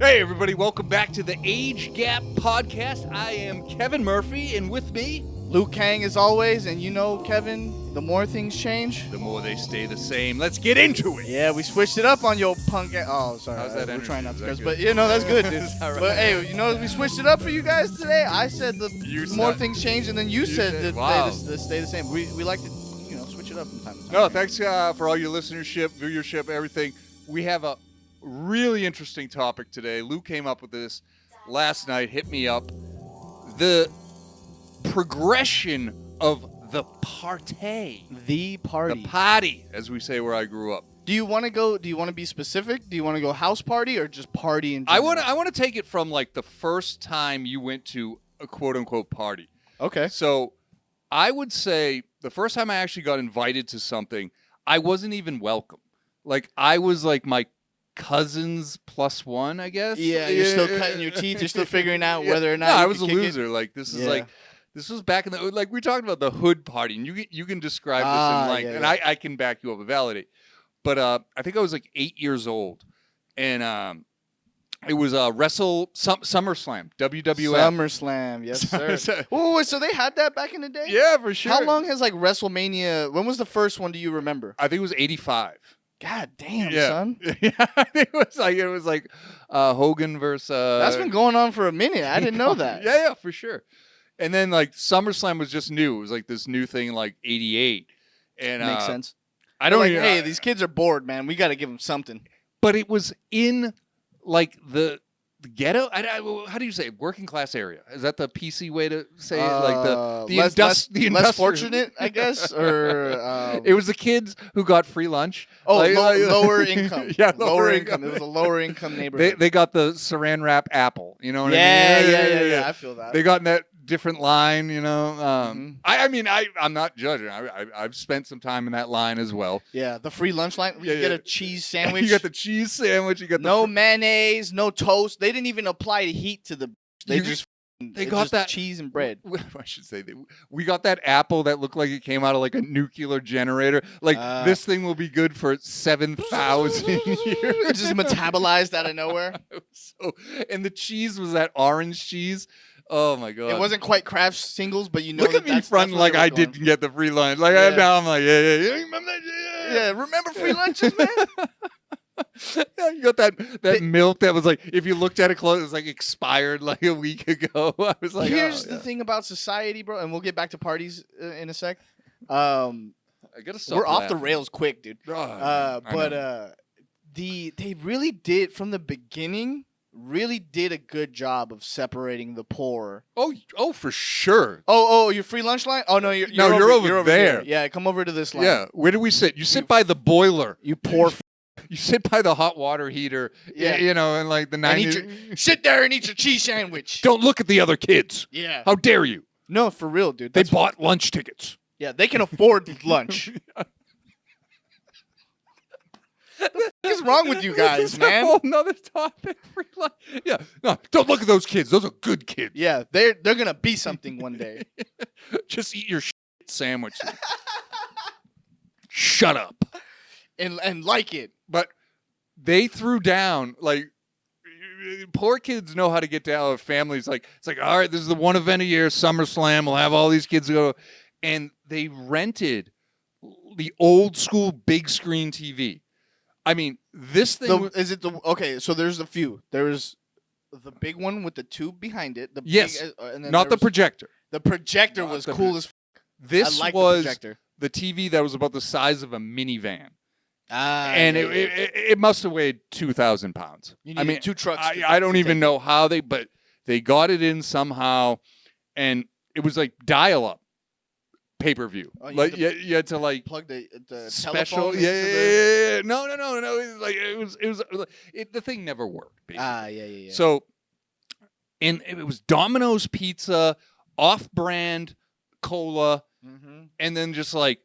Hey, everybody, welcome back to the Age Gap Podcast. I am Kevin Murphy, and with me, Luke Kang, as always, and you know, Kevin, the more things change, the more they stay the same. Let's get into it. yeah, we switched it up on your punk. Oh, sorry, How's that we're energy? trying not Is to that curse, good? but you know that's good, dude. Is that right? But hey, you know, we switched it up for you guys today. I said the You more said- things change, and then you said said- that wow. they stay the same. We like to, you know, switch it up from time to time. No, thanks for all your listenership, viewership, everything. We have a really interesting topic today. Luke came up with this last night, hit me up. The progression of the party. The party. The party, as we say where I grew up. Do you want to go? Do you want to be specific? Do you want to go house party or just party in I general? want to take it from like the first time you went to a quote unquote party. Okay. So I would say the first time I actually got invited to something, I wasn't even welcome. Like I was like my cousin's plus one, I guess. Yeah, you're still cutting your teeth. You're still figuring out whether or not. No, you I was a can kick it. loser. Like this is Yeah. like this was back in the like we talked about the hood party, and you can describe this in like, yeah, and yeah. I can back you up and validate. But I think I was like 8 years old, and it was SummerSlam, WWF. SummerSlam, yes sir. Oh, so they had that back in the day? Yeah, for sure. How long has like WrestleMania? When was the first one? Do you remember? I think it was 85. God damn, Yeah. son. Yeah, it was like Hogan versus. That's been going on for a minute. I didn't know that. Yeah, for sure. And then like SummerSlam was just new. It was like this new thing, like '88. And Makes sense. I don't Like, even. hey, these kids are bored, man. We got to give them something. But it was in like the ghetto. How do you say it? Working class area? Is that the PC way to say it? Like the less, the less industrial- fortunate, I guess, or It was the kids who got free lunch. oh, like- lower income. Yeah, lower income. It was a lower income They neighborhood. they got the saran wrap apple. You know what yeah, I mean? yeah. I feel that. They got in that different line, you know. Mhm. I mean, I'm not judging. I've spent some time in that line as well. Yeah, the free lunch line. You Yeah, get yeah. a cheese sandwich. You got the cheese sandwich. You got no the mayonnaise, no toast. They didn't even apply heat to the. They You- just. they it's got just that- cheese and bread. I should say we got that apple that looked like it came out of like a nuclear generator. Like this thing will be good for 7,000 years. It just metabolized out of nowhere. So, and the cheese was that orange cheese. Oh my god! It wasn't quite Kraft singles, but you know. Look at me that's fronting where like they were I going. didn't get the free lunch. Like Yeah. now I'm like, yeah. You remember that? Yeah, remember free lunches, man? Yeah, you got that milk that was like, if you looked at it close, it was like expired like a week ago. I was like, Here's oh, the yeah. thing about society, bro, and we'll get back to parties in a sec. I gotta stop. We're off the laughing. rails quick, dude. Oh, I But know. they really did from the beginning. Really did a good job of separating the poor. oh, for sure. Oh, your free lunch line? Oh no, you're over there. here. Yeah, come over to this line. Yeah, where do we sit? You sit by the boiler. You poor. You sit by the hot water heater. Yeah. You know, and like the And eat 90s. sit there and eat your cheese sandwich. Don't look at the other kids. Yeah. How dare you? No, for real, dude. They That's bought lunch tickets. yeah, they can afford lunch. What is wrong with you guys, This is man? A whole nother topic. Free lunch. Yeah. No, don't look at those kids. Those are good kids. Yeah, they're gonna be something one day. Just eat your sandwich. Shut up. And like it. But they threw down like poor kids know how to get down with families. Like it's like, all right, this is the one event a year, SummerSlam. We'll have all these kids go, and they rented the old school big screen TV. I mean, this thing. Is it the okay? So there's a few. There's the big one with the tube behind it. The Yes. big, and then not the there was- projector. The projector Not was the cool as. This I like was the projector. the TV that was about the size of a minivan, and and it must have weighed 2,000 pounds. you I needed mean, 2 trucks. I don't even know how but they got it in somehow, and it was like dial-up pay-per-view. Oh, you like had to you had to like plug the special. telephone Yeah, into the... yeah. No. It was the thing never worked. Basically. Yeah. So, and it was Domino's Pizza, off-brand cola, Mm-hmm. and then just like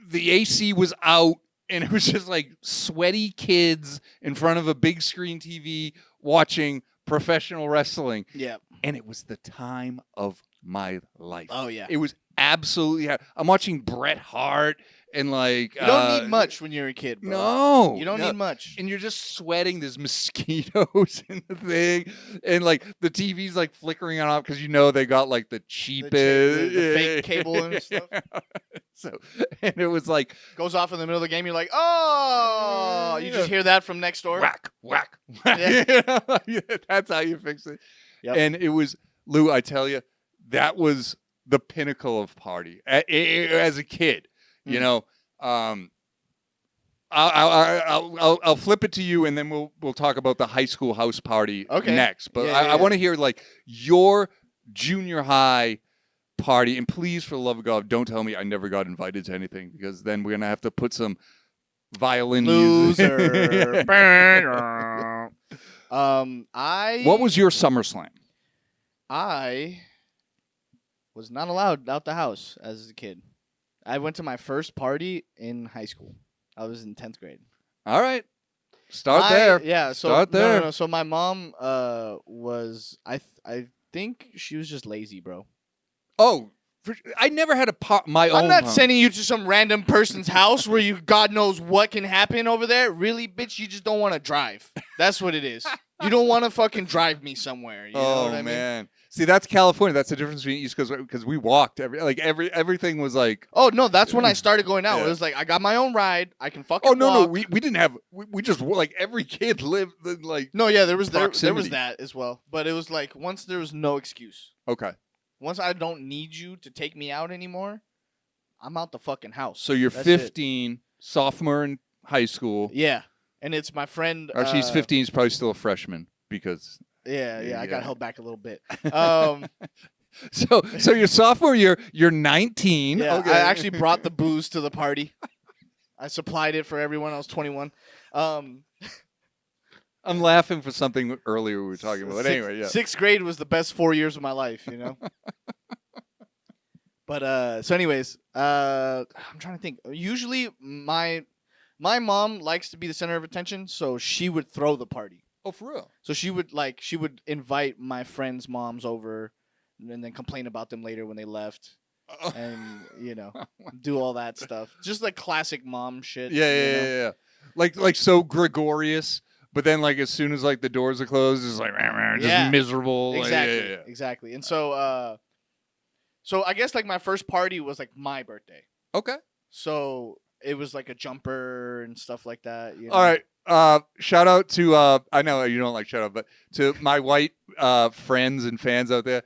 the AC was out, and it was just like sweaty kids in front of a big screen TV watching professional wrestling, Yeah. and it was the time of my life. Oh yeah. It was absolutely. I'm watching Bret Hart and like You don't need much when you're a kid, bro. No, You don't no. need much. And you're just sweating. There's mosquitoes in the thing, and like the TV's like flickering on off because you know they got like the cheapest, the fake cable and stuff. So, and it was like Goes off in the middle of the game. You're like, oh, you just hear that from next door. whack, whack. Yeah. Yeah, that's how you fix it. Yep. And it was Lou. I tell you, that was the pinnacle of party as a kid. You Mm. know. I'll flip it to you, and then we'll talk about the high school house party next. But Yeah, I want to hear like your junior high party, and please, for the love of God, don't tell me I never got invited to anything because then we're gonna have to put some violin music. Loser. What was your SummerSlam? I was not allowed out the house as a kid. I went to my first party in high school. I was in 10th grade. All right, start there. Yeah, so Start there. No. So my mom was I think she was just lazy, bro. Oh, I never had my own. I'm not home. sending you to some random person's house where you God knows what can happen over there. Really, bitch, you just don't want to drive. That's what it is. You don't want to fucking drive me somewhere. You know what I mean? Man. See, that's California. That's the difference between East Coast because we walked everything was like. Oh no, that's when I started going out. Yeah. It was like I got my own ride. I can fucking. Oh no, walk. we didn't have. We just like every kid lived like. No, yeah, there was Proximity. that as well. But it was like once there was no excuse. Okay, Once I don't need you to take me out anymore, I'm out the fucking house. so you're That's it. 15, sophomore in high school. Yeah, and it's my friend. Or she's 15. He's probably still a freshman because. Yeah, I Yeah. got held back a little bit. So your sophomore year, you're 19. Yeah, Okay. I actually brought the booze to the party. I supplied it for everyone. I was 21. I'm laughing for something earlier we were talking about. But anyway, yeah. Sixth grade was the best 4 years of my life, you know. But so, anyways, I'm trying to think. Usually, my mom likes to be the center of attention, so she would throw the party. Oh, for real? So she would invite my friends' moms over, and then complain about them later when they left, and do all that stuff. Just like classic mom shit. Yeah. Like so Gregorious, but then like as soon as like the doors are closed, it's like just Yeah. miserable. Like, Exactly. yeah. Exactly. And so I guess like my first party was like my birthday. Okay. So it was like a jumper and stuff like that. You know? All right. Shout out to I know you don't like shout out, but to my white friends and fans out there.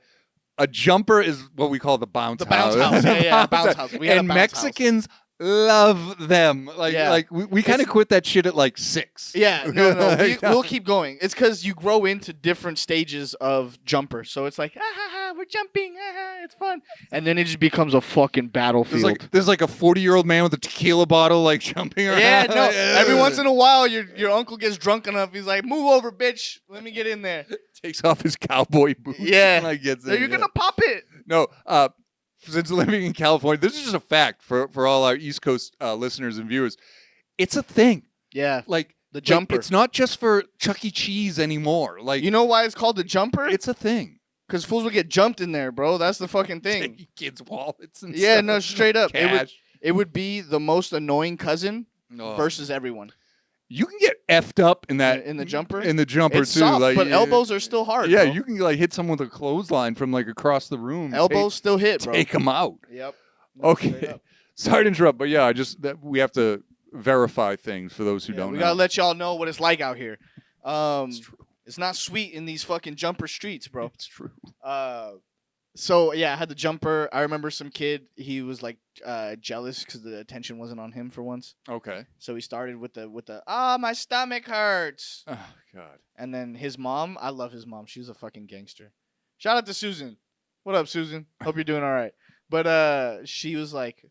A jumper is what we call the bounce The bounce house. Yeah, bounce house. We had and a bounce house. Mexicans love them. Like we kind of quit that shit at like 6. Yeah, no, we'll keep going. It's because you grow into different stages of jumper. So it's like, we're jumping, it's fun. And then it just becomes a fucking battlefield. There's like a 40-year-old man with a tequila bottle like jumping around. Yeah, no. Every once in a while, your uncle gets drunk enough. He's like, "Move over, bitch. Let me get in there." Takes off his cowboy boots. Yeah. and, like, gets So in, you're yeah. gonna pop it. No, since living in California, this is just a fact for all our East Coast listeners and viewers. It's a thing. Yeah, Like the jumper. It's not just for Chuck E. Cheese anymore. Like You know why it's called the jumper? it's a thing. Because fools will get jumped in there, bro. That's the fucking thing. Taking kids' wallets and Yeah, stuff. no, straight up. Cash. It would be the most annoying cousin No. versus everyone You can get effed up in that in the jumper. in the jumper It's too. soft, like but yeah, elbows are still hard. Yeah, bro. you can like hit someone with a clothesline from like across the room. elbows still hit, bro. take them out. Yep. No, straight Okay. up. Sorry to interrupt, but yeah, we have to verify things for those who Yeah, don't we know. gotta let y'all know what it's like out here. It's true. It's not sweet in these fucking jumper streets, bro. It's true. So yeah, I had the jumper. I remember some kid. He was like jealous because the attention wasn't on him for once. Okay. So he started with the my stomach hurts. Oh God. And then his mom, I love his mom. She's a fucking gangster. Shout out to Susan. What up, Susan? Hope you're doing all right. But she was like,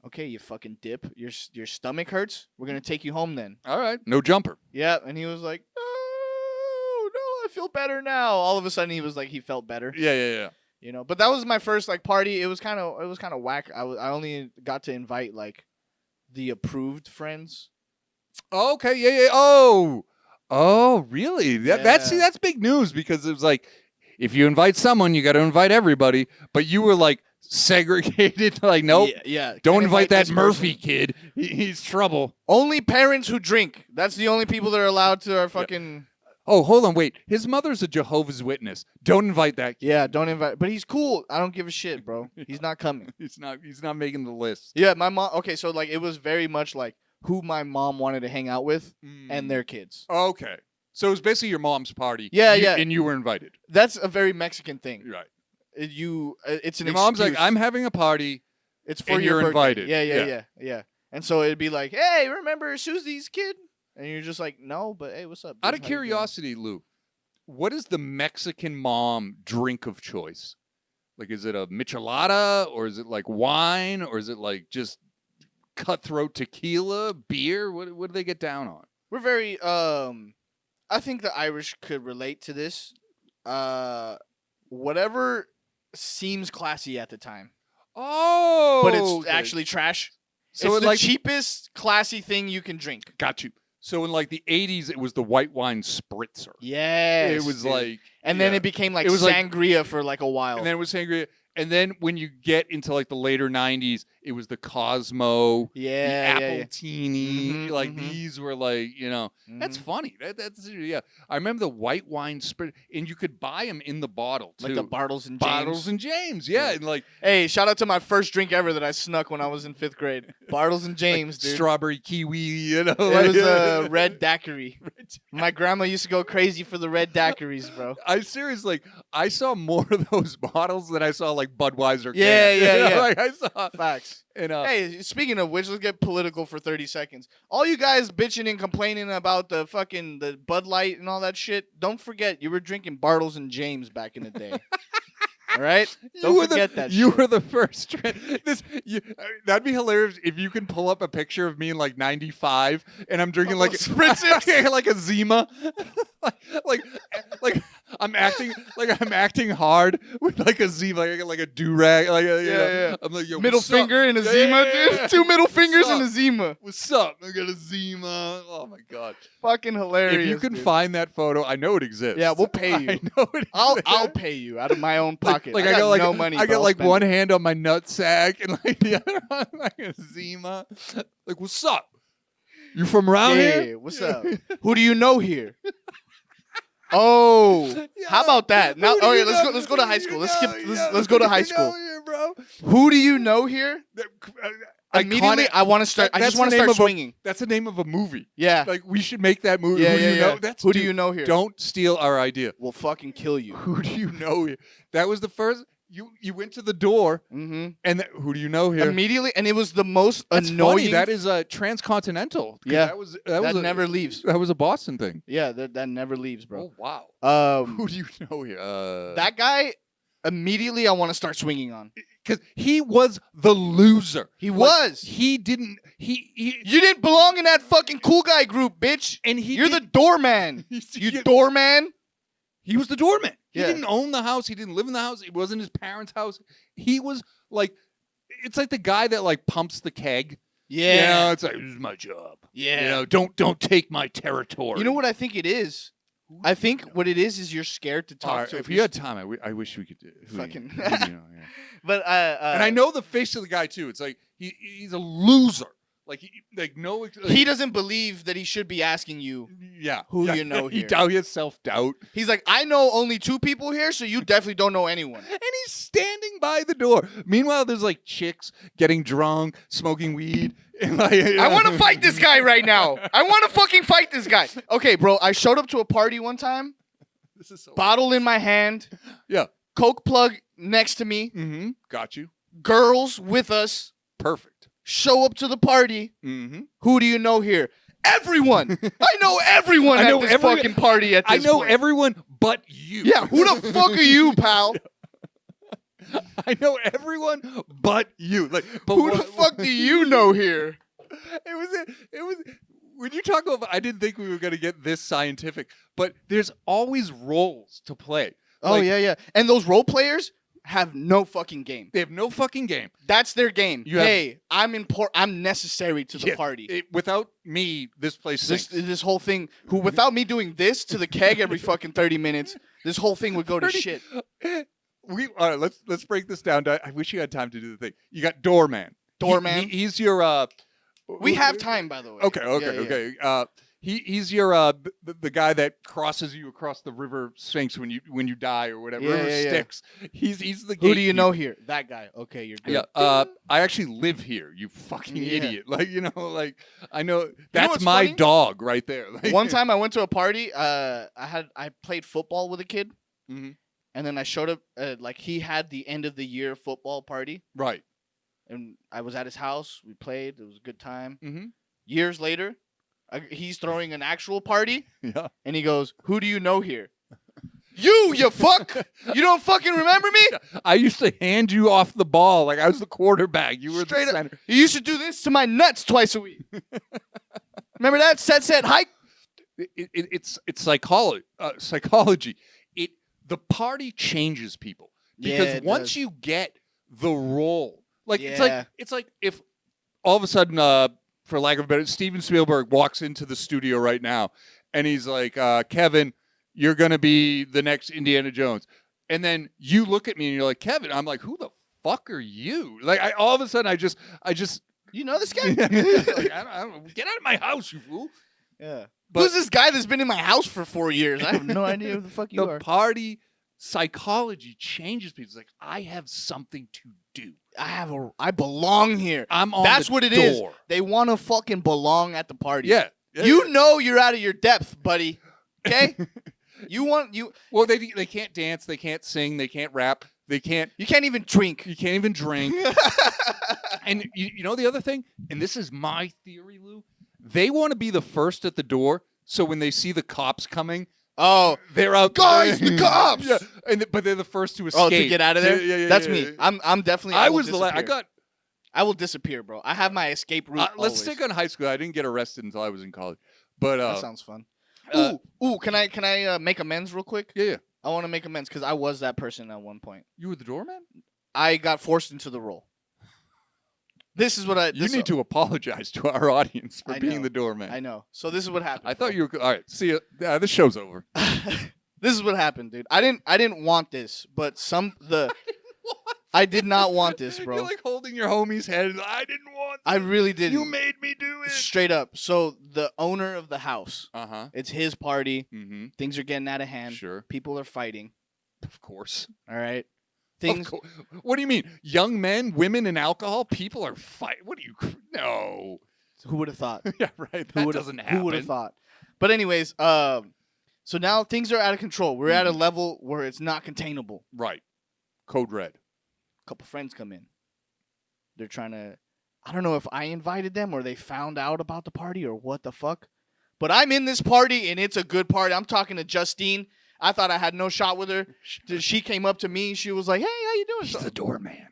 "Okay, you fucking dip. Your stomach hurts. We're gonna take you home then." All right. No jumper. Yeah. And he was like, "No, I feel better now." All of a sudden, he was like, he felt better. Yeah. You know, but that was my first like party. It was kind of whack. I only got to invite like the approved friends. Okay. Yeah. Oh, really? That's big news because it was like if you invite someone, you got to invite everybody. But you were like segregated. Like, nope. Yeah. Don't Can't invite that this Murphy person. kid. He's trouble. Only parents who drink. That's the only people that are allowed to our fucking. Oh, hold on, wait. His mother's a Jehovah's Witness. Don't invite that kid. Yeah, don't invite. But he's cool. I don't give a shit, bro. He's not coming. He's not making the list. Yeah, my mom. Okay, so like it was very much like who my mom wanted to hang out with and their kids. Okay. So it was basically your mom's party. Yeah, yeah. And you were invited. That's a very Mexican thing. Right. It's an Your mom's like, excuse. I'm having a party. It's for and your you're birthday. invited. Yeah. And so it'd be like, hey, remember Susie's kid? And you're just like, no, but hey, what's up? Out dude? of How you doing?" curiosity, Lou, what is the Mexican mom drink of choice? Like, is it a michelada, or is it like wine, or is it like just cutthroat tequila, beer? What do they get down on? We're very I think the Irish could relate to this. Whatever seems classy at the time, Oh, but it's okay. actually trash. So it's it the like cheapest classy thing you can drink. got you. So in like the 80s, it was the white wine spritzer. Yes, It was dude. like, and then yeah. it became like It was like- sangria for like a while. And then it was sangria. And then when you get into like the later 90s, it was the Cosmo, the yeah, yeah. Appletini. Mhm, Like mhm. these were like, that's Mhm. funny. That's yeah. I remember the white wine sprit, and you could buy them in the bottle too. Like the Bartles and James. Bottles and James, yeah, Yeah. and like Hey, shout out to my first drink ever that I snuck when I was in 5th grade. Bartles and James, dude. strawberry kiwi, It was a red daiquiri. My grandma used to go crazy for the red daiquiris, bro. I seriously, I saw more of those bottles than I saw like Budweiser. Yeah, cans. yeah, yeah. Like I saw, Facts. and Hey, speaking of which, let's get political for 30 seconds. All you guys bitching and complaining about the Bud Light and all that shit, don't forget you were drinking Bartles and James back in the day. All right? Don't forget that You shit. were the first. That'd be hilarious if you can pull up a picture of me in like '95 and I'm drinking like Spritzers. like a Zima, like I'm acting hard with like a Zima, like a do rag, like a, Yeah. I'm like, yo, Middle what's up? finger and a Yeah, Zima, yeah, dude. yeah. 2 middle fingers and a up? Zima. What's up? I got a Zima. Oh my god! Fucking hilarious. If you can dude. find that photo, I know it exists. Yeah, we'll pay you. I know it. I'll exists. pay you out of my own pocket. Like I got like no money. I but got I'll like spend one it. hand on my nutsack and like the other on like a Zima. Like, what's up? You from around Yeah, here? what's up? Who do you know here? Oh, how about that? Now, Who do okay, you let's know? go. Let's go to Who high do you school. Let's know? skip. Yeah, Let's go to who do high you know school. here, bro? Who do you know here? Immediately, Iconic- I want to start. I that's just want the to name start of a- swinging. That's the name of a movie. Yeah, Like, we should make that movie. yeah, Who do yeah, you yeah. know? That's Who do dude, you know here? Don't steal our idea. We'll fucking kill you. Who do you know here? That was the first. You went to the door, Mm-hmm. and who do you know here? Immediately, and it was the most That's annoying. funny. That is Yeah. transcontinental. That was that a, never leaves. That was a Boston thing. Yeah, that never leaves, bro. Oh wow. Who Um, do you know here? that guy. Immediately, I want to start swinging on. Because he was the loser. He Like, was. He didn't. He You didn't belong in that fucking cool guy group, bitch. and he. You're the doorman. You doorman. He was the doorman. He Yeah. didn't own the house. He didn't live in the house. It wasn't his parents' house. He was like, it's like the guy that like pumps the keg. You know, it's like, this is my job. Yeah. You know, don't take my territory. You know what I think it is? I think what it is you're scared to talk All right, to. if you had time, I wish we could do Fucking- who do you know, yeah. but And I know the face of the guy too. It's like he's a loser. Like no. he doesn't believe that he should be asking you. Yeah. Who yeah, you know he here. He has self-doubt. He's like, I know only 2 people here, so you definitely don't know anyone. And he's standing by the door. Meanwhile, there's like chicks getting drunk, smoking weed. And like, I want to fight this guy right now. I want to fucking fight this guy. Okay, bro, I showed up to a party one time, This is so bottle in my hand, Yeah. Coke plug next to me, Mm-hmm. Got you. girls with us, Perfect. show up to the party. Mm-hmm. Who do you know here? Everyone. I know everyone I know at this every- fucking party at I this know point. everyone but you. Yeah, who the fuck are you, pal? I know everyone but you. Like, but Who the fuck do you know here? It was when you talk about. I didn't think we were gonna get this scientific, but there's always roles to play. Oh, Like, yeah. And those role players have no fucking game. They have no fucking game. That's their game. You have- Hey, I'm necessary to the Yeah, party. without me, this place This sinks. this whole thing, without me doing this to the keg every fucking 30 minutes, this whole thing would go to 30 shit. All right, let's break this down. I wish you had time to do the thing. You got doorman. Doorman. He's your. We have time, by the way. Okay. Yeah, yeah. He's your the guy that crosses you across the river Sphinx when you die or whatever. Yeah, River yeah, yeah. Styx. He's the. Who do you know gatekeeper. here? That guy. Okay, you're good. Yeah. I actually live here. You fucking Yeah. idiot. Like like I know that's what's my funny? dog right there. Like, One time I went to a party. I played football with a kid, Mhm. and then I showed up. Like he had the end of the year football party, Right. and I was at his house. We played. It was a good time. Mm-hmm. Years later, he's throwing an actual party, Yeah. and he goes, "Who do you know here?" You fuck! You don't fucking remember me? I used to hand you off the ball like I was the quarterback. You were Straight the up. center. You used to do this to my nuts twice a week. Remember that? Set, hike. It's psychology. Psychology. The party changes people because Yeah, it once does. you get the role, like Yeah. it's like if all of a sudden, for lack of a better, Steven Spielberg walks into the studio right now and he's like, Kevin, you're gonna be the next Indiana Jones, and then you look at me and you're like, Kevin, I'm like, who the fuck are you? Like, all of a sudden, I just You know this guy? like, I don't get out of my house, you fool. Yeah. But- Who's this guy that's been in my house for 4 years? I have no idea who the fuck you The are. party psychology changes people. It's like, I have something to do. I belong here. I'm on That's the what it is. door. They want to fucking belong at the party. Yeah. You know you're out of your depth, buddy. Okay? Well, they can't dance, they can't sing, they can't rap, you can't even drink. even drink. And you know the other thing, and this is my theory, Lou. They want to be the first at the door, so when they see the cops coming, Oh, they're out. guys, the cops! Yeah, but they're the first to escape. oh, to get out of there. Yeah, That's yeah, me. yeah. I'm definitely. I will was the last. I disappear. got. I will disappear, bro. I have my escape route. Let's always. stick on high school. I didn't get arrested until I was in college, but That sounds fun. uh, Ooh, can I make amends real quick? yeah. I want to make amends because I was that person at one point. You were the doorman. I got forced into the role. This is what I. You need to apologize to our audience for I being know. the doorman. I know. So this is what happened. I thought you were all right. See ya. This show's over. This is what happened, dude. I didn't want this, but I did not want this, bro. You're like holding your homie's head. I didn't want. I really did. You made me do it. Straight up. So the owner of the house, Uh huh. it's his party. Mm-hmm. Things are getting out of hand. Sure. People are fighting. Of course. All right. Of Things. course. What do you mean? Young men, women, and alcohol. People are fight. What do you? No. Who would have thought? Yeah, right. Who That would've- doesn't happen. Who would have thought? But anyways, so now things are out of control. We're at a level where it's not containable. Right. Code red. A couple friends come in. They're trying to. I don't know if I invited them or they found out about the party or what the fuck. But I'm in this party and it's a good party. I'm talking to Justine. I thought I had no shot with her. She came up to me. She was like, "Hey, how you doing?" He's the doorman.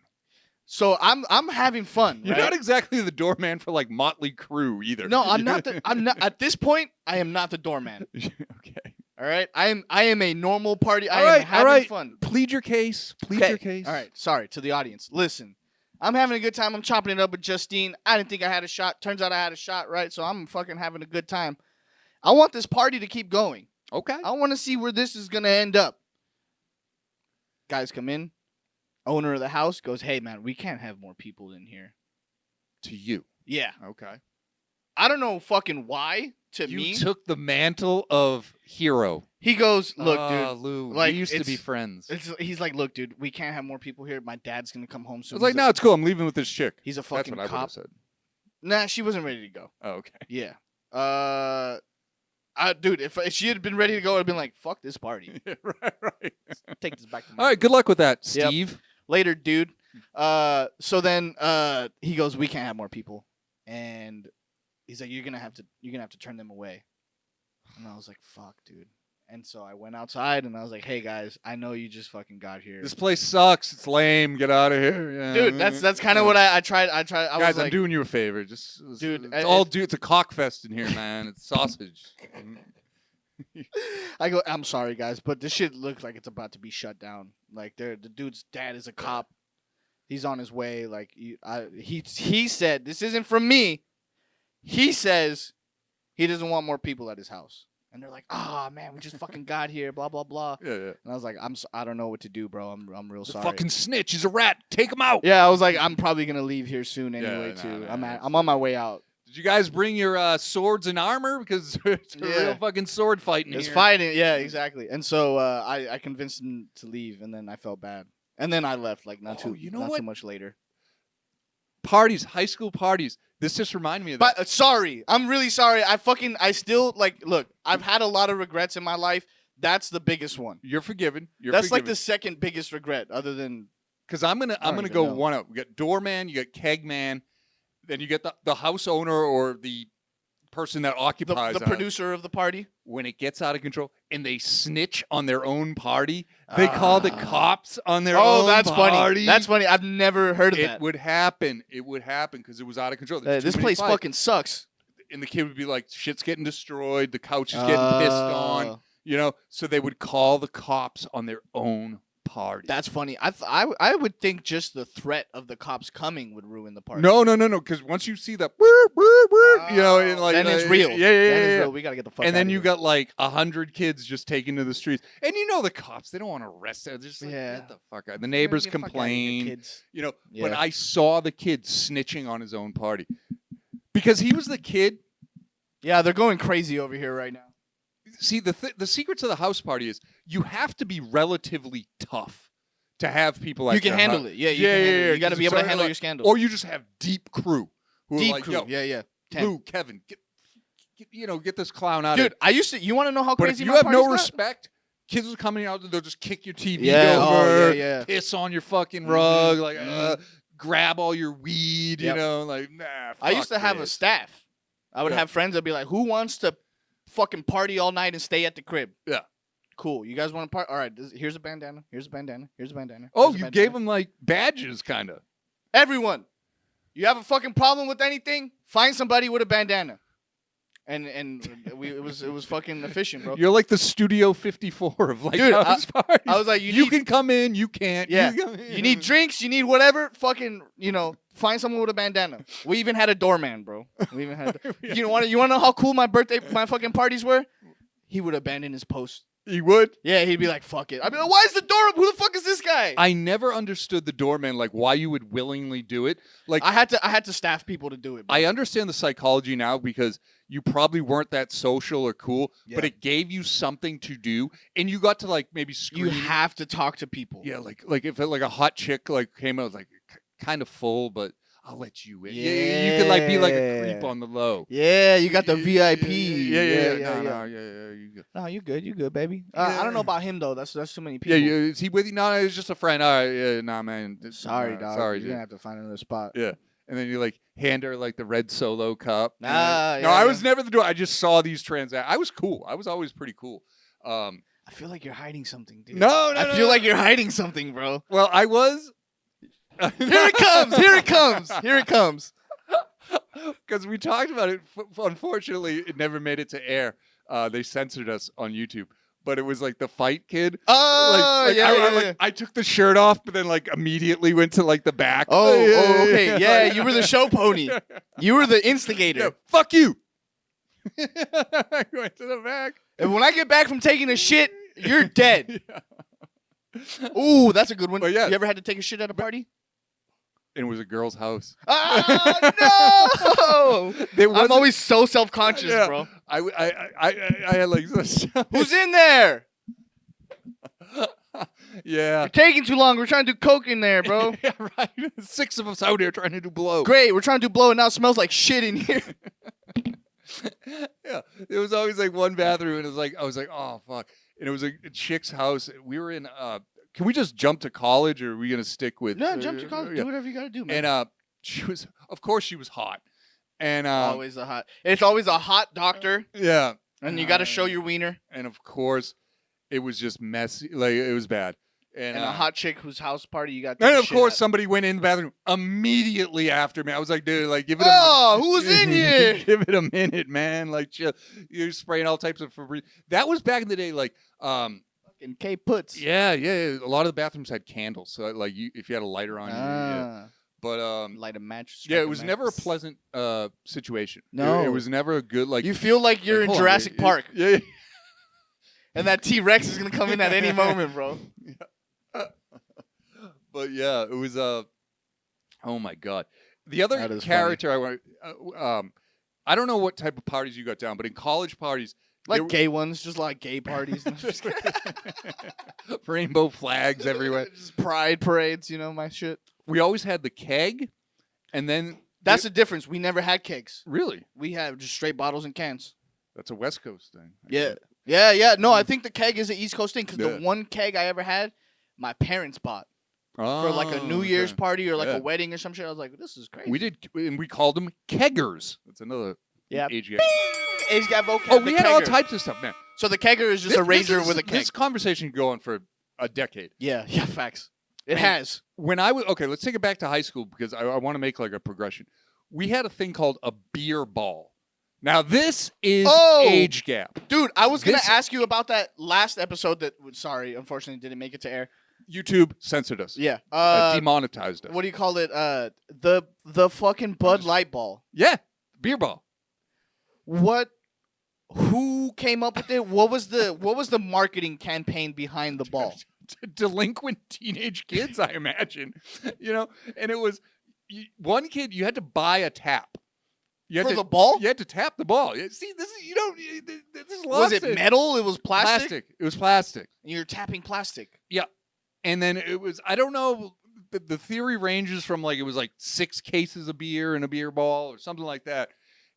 So I'm having fun. You're right? not exactly the doorman for like Motley Crue either. No, I'm not. I'm not. At this point, I am not the doorman. Okay. All right, I am a normal party. I All right, am having all right. fun. Plead your case. Plead Okay. your case. All right, sorry to the audience. Listen, I'm having a good time. I'm chopping it up with Justine. I didn't think I had a shot. Turns out I had a shot, right? So I'm fucking having a good time. I want this party to keep going. Okay. I want to see where this is gonna end up. Guys come in. Owner of the house goes, "Hey man, we can't have more people in here." To you. Yeah, Okay. I don't know fucking why. To You me, took the mantle of hero. he goes, "Look, dude." Lou, like, we used to be it's- friends. He's like, "Look, dude, we can't have more people here. My dad's gonna come home I soon." was like, He's no, it's cool. I'm leaving with this chick. he's a That's fucking what I would cop. have said. Nah, she wasn't ready to go. Oh, okay. Yeah. Dude, if she had been ready to go, I'd have been like, "Fuck this party. right. Take this back to my All right. Good luck with that, Yep. Steve. later, dude." So then he goes, "We can't have more people," and he's like, "You're gonna have to turn them away." And I was like, "Fuck, dude." And so I went outside and I was like, "Hey guys, I know you just fucking got here, This place sucks. It's lame. Get out of here. Yeah. dude." That's kind of what I tried. I Guys, was I'm like, doing you a favor. Just, Dude, it's I- all dude. It's a cock fest in here, man. It's sausage. I go, "I'm sorry, guys, but this shit looks like it's about to be shut down. Like, the dude's dad is a cop. He's on his way. Like, he said, this isn't from me. He says he doesn't want more people at his house, And they're like, "Ah, man, we just fucking got here, blah blah blah." Yeah, yeah. And I was like, I don't know what to do, bro. I'm real The sorry." fucking snitch. He's a rat. Take him out. Yeah, I was like, I'm probably gonna leave here soon Yeah, anyway. no, too. no, I'm on my way out. Did you guys bring your swords and armor? Because it's a Yeah. real fucking sword fighting It's here. fighting, yeah, exactly. And so I convinced him to leave, and then I felt bad, and then I left like not Oh, you know not what? too much later. Parties, high school parties. This just reminded me of that. But sorry, I'm really sorry. I still like. Look, I've had a lot of regrets in my life. That's the biggest one. You're forgiven. That's like the second biggest regret, other than Because I'm gonna don't go even know. one up. We got doorman, you got kegman, then you get the house owner or the person that occupies the the house. producer of the party. When it gets out of control and they snitch on their own party, they call the cops on their own Oh, that's party. funny. That's funny. I've never heard of It that. would happen. It would happen because it was out of control. There's This too many place fights. fucking sucks. And the kid would be like, "Shit's getting destroyed. The couch is getting pissed on." You know, so they would call the cops on their own party. That's funny. I would think just the threat of the cops coming would ruin the party. No. Because once you see the, you know, and like then it's real. Yeah, Then it's yeah. real. We gotta get the fuck. And then outta you here. got like 100 kids just taken to the streets, and you know the cops, they don't want to arrest them. They're just like, Yeah. get the fuck out. The neighbors Get the fuck outta here, complain, kids. you know. Yeah. But I saw the kid snitching on his own party because he was the kid. Yeah, they're going crazy over here right now. See, the secret to the house party is you have to be relatively tough to have people like You can handle it. Yeah, you Yeah, can yeah, handle it. yeah, You got to 'cause be it's able to already handle like- your scandals. Or you just have deep crew who Deep are like, crew. yo, Yeah. 10. Lou, Kevin, get this clown out of Dude, I used to. You want to know how But crazy if you my have no parties got? respect, kids are coming out, they'll just kick your TV Yeah. over, Oh, yeah. piss on your fucking Mhm, rug, like mhm. grab all your weed, Yep. you know, like nah. I used fuck to have a this. staff. I would Yeah. have friends that'd be like, "Who wants to fucking party all night and stay at the crib?" Yeah. Cool. You guys want to party? All right. Here's a bandana. Here's a bandana. Here's a bandana. Oh, here's a you bandana. gave them like badges, kind of. Everyone. You have a fucking problem with anything? Find somebody with a bandana. And it was fucking efficient, bro. You're like the Studio 54 of like Dude, house parties. I was like, you can come in, you can't. Yeah. You You need drinks, you need whatever. Fucking, find someone with a bandana. We even had a doorman, bro. We even had. You want to know how cool my fucking parties were? He would abandon his post. You would. Yeah, he'd be like, "Fuck it." I'd be like, "Why is the door up? Who the fuck is this guy?" I never understood the doorman, like why you would willingly do it. Like I had to staff people to do it. Bro. I understand the psychology now because you probably weren't that social or cool, but Yeah. it gave you something to do, and you got to like maybe scream. You have to talk to people. Yeah, like if like a hot chick like came out like kind of full, but I'll let you in. Yeah, you could like be like a creep Yeah. on the low. Yeah, you got the Yeah, VIP. Yeah. No, you good. No, you good, baby. I Yeah. don't know about him though. That's too many Yeah, people. is he with you? No, it's just a friend. All right, yeah, nah, man. Sorry, Nah, dog. Sorry, You're dude. gonna have to find another spot. Yeah. And then you like hand her like the red Solo cup. and, Ah, like- yeah, no, I yeah. was never the door. I just saw these transactions. I was cool. I was always pretty cool. I feel like you're hiding something, dude. No, I feel like you're hiding something, bro. Well, I was. Here it comes. Here it comes. Here it comes. Because we talked about it. Unfortunately, it never made it to air. They censored us on YouTube. But it was like the fight kid. Oh, yeah. I took the shirt off, but then like immediately went to like the back. Oh, okay. Yeah, you were the show pony. You were the instigator. Yeah, fuck you. I went to the back. And when I get back from taking a shit, you're dead. Ooh, that's a good one. But yeah. You ever had to take a shit at a party? And it was a girl's house. Oh, no. There I'm wasn't- always so self-conscious, Yeah. bro. I had like Who's in there? yeah. You're taking too long. We're trying to do coke in there, bro. Yeah, right. 6 of us out here trying to do blow. Great. We're trying to do blow, and now it smells like shit in here. Yeah, there was always like one bathroom, and it was like I was like, oh fuck, and it was a chick's house. We were in. Can we just jump to college, or are we gonna stick with? No, jump to college. Yeah. Do whatever you gotta do, man. And she was, of course, she was hot, and Always a hot. It's always a hot doctor, yeah, and you gotta show your wiener. and of course, it was just messy. Like it was bad, And a hot chick whose house party you got. And of course, somebody went in the bathroom immediately after me. I was like, dude, like, give it. Oh, who was in here? Give it a minute, man. Like, chill. You're spraying all types of Febreze. That was back in the day, like, Fucking K puts. yeah. A lot of the bathrooms had candles, so like, if you had a lighter on, you, yeah. But Light a match. yeah, strike it was match. never a pleasant situation. No. it was never a good like. You feel like you're like, in hold on, Jurassic wait, Park. Yeah. And that T-Rex is gonna come in at any moment, bro. But yeah, it was oh my god. The That other is character I want, I don't know what type of parties you got down, but in college parties, Like gay ones, just like gay parties. rainbow flags everywhere. Just pride parades, you know, my shit. We always had the keg, and then That's the difference. We never had kegs. really We had just straight bottles and cans. that's a West Coast thing. Yeah. Yeah. No, I think the keg is an East Coast thing because Yeah. the one keg I ever had, my parents bought Oh, for like a New Year's okay. party or like Yeah. a wedding or some shit. I was like, this is crazy. We did, and we called them keggers. That's another Yeah. age gap. Age gap vocab. Oh, the we had all kegger. types of stuff, man. So the kegger is just a razor with a keg. This conversation can go on for a decade. Yeah, facts. It And- has. When I was okay, let's take it back to high school because I want to make like a progression. We had a thing called a beer ball. Now this is Oh! age gap. Dude, I was going This- to ask you about that last episode that, sorry, unfortunately didn't make it to air. YouTube censored us. Yeah. Demonetized us. What do you call it? The fucking Bud Light ball. Yeah, beer ball. Who came up with it? What was the marketing campaign behind the ball? Delinquent teenage kids, I imagine. You know, and it was one kid. You had to buy a tap. You had For to, the ball? You had to tap the ball. See, this is you don't. This is Was lost it in- metal? It was plastic? Plastic. It was plastic. You're tapping plastic. And then it was, I don't know, the theory ranges from like, it was like 6 cases of beer in a beer ball or something like that.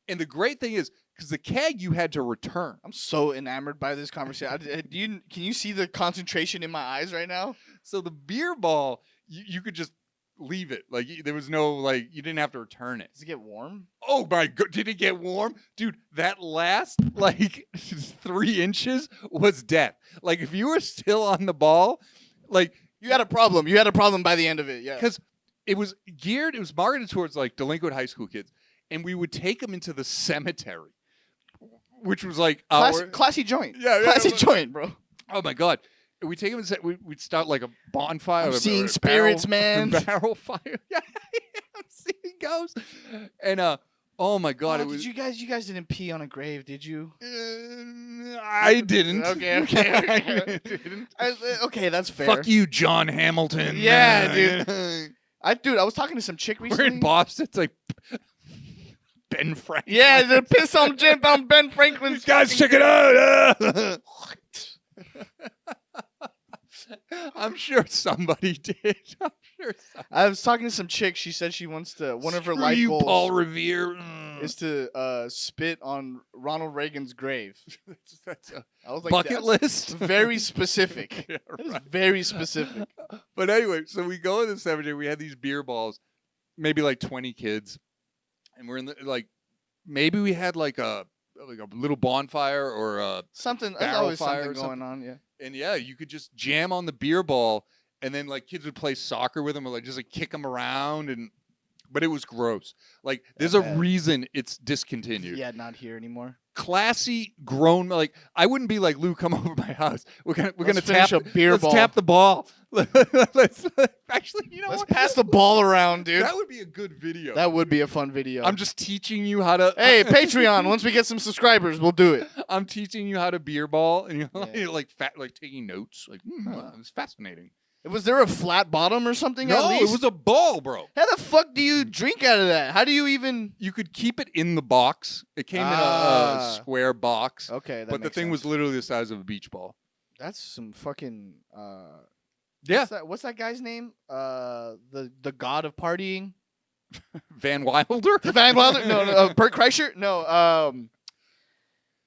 And the great thing is, because the keg you had to return. I'm so enamored by this conversation. Can you see the concentration in my eyes right now? So the beer ball, you could just leave it. Like there was no, like, you didn't have to return it. Does it get warm? Oh my God, did it get warm? Dude, that last like 3 inches was death. Like if you were still on the ball, like, You had a problem. You had a problem by the end of it. Yeah. because it was marketed towards like delinquent high school kids, and we would take them into the cemetery, which was like Classy joint. yeah, Classy but- joint, bro. Oh my god, we take them and we'd start like a bonfire. I'm or seeing a spirits, barrel, man. Barrel fire. Yeah, I'm seeing ghosts. And oh my god, Oh, it was. you guys didn't pee on a grave, did you? I didn't. Okay. I didn't. Okay, that's fair. Fuck you, John Hamilton. Yeah, dude. I was talking to some chick We're recently. in Boston. It's like Ben Franklin. Yeah, the piss on Ben Franklin's. Guys, fucking- check it out. I'm sure somebody did. I'm sure somebody. I was talking to some chick. She said she wants to. One of her Screw life you, goals Paul Revere. is to spit on Ronald Reagan's grave. That's a I was like, bucket that's list. very specific. Yeah, That is right. very specific. But anyway, so we go in the cemetery. We had these beer balls, maybe like 20 kids, and we're in the like. Maybe we had like a little bonfire or a. Something. There's Barrel always fire something or going on. Yeah. And yeah, you could just jam on the beer ball, and then like kids would play soccer with them, or like just like kick them around, but it was gross. Like there's a bad. reason it's discontinued. Yeah, not here anymore. Classy grown, like I wouldn't be like, Lou, come over to my house. We're gonna Let's tap finish a beer let's ball. tap the ball. let's actually, you know Let's what? pass the ball around, dude. That would be a good video. That would be a fun video. I'm just teaching you how to. Hey, Patreon. Once we get some subscribers, we'll do it. I'm teaching you how to beer ball, and Yeah. you're like taking notes. Like, wow, it's fascinating. Was there a flat bottom or something? No, at least? it was a ball, bro. How the fuck do you drink out of that? How do you even? You could keep it in the box. It came in Ah. a square box, Okay, that but the makes thing sense. was literally the size of a beach ball. That's some fucking. Yeah, What's that guy's name? The god of partying. Van Wilder. Van Wilder? No, Bert Kreischer? No,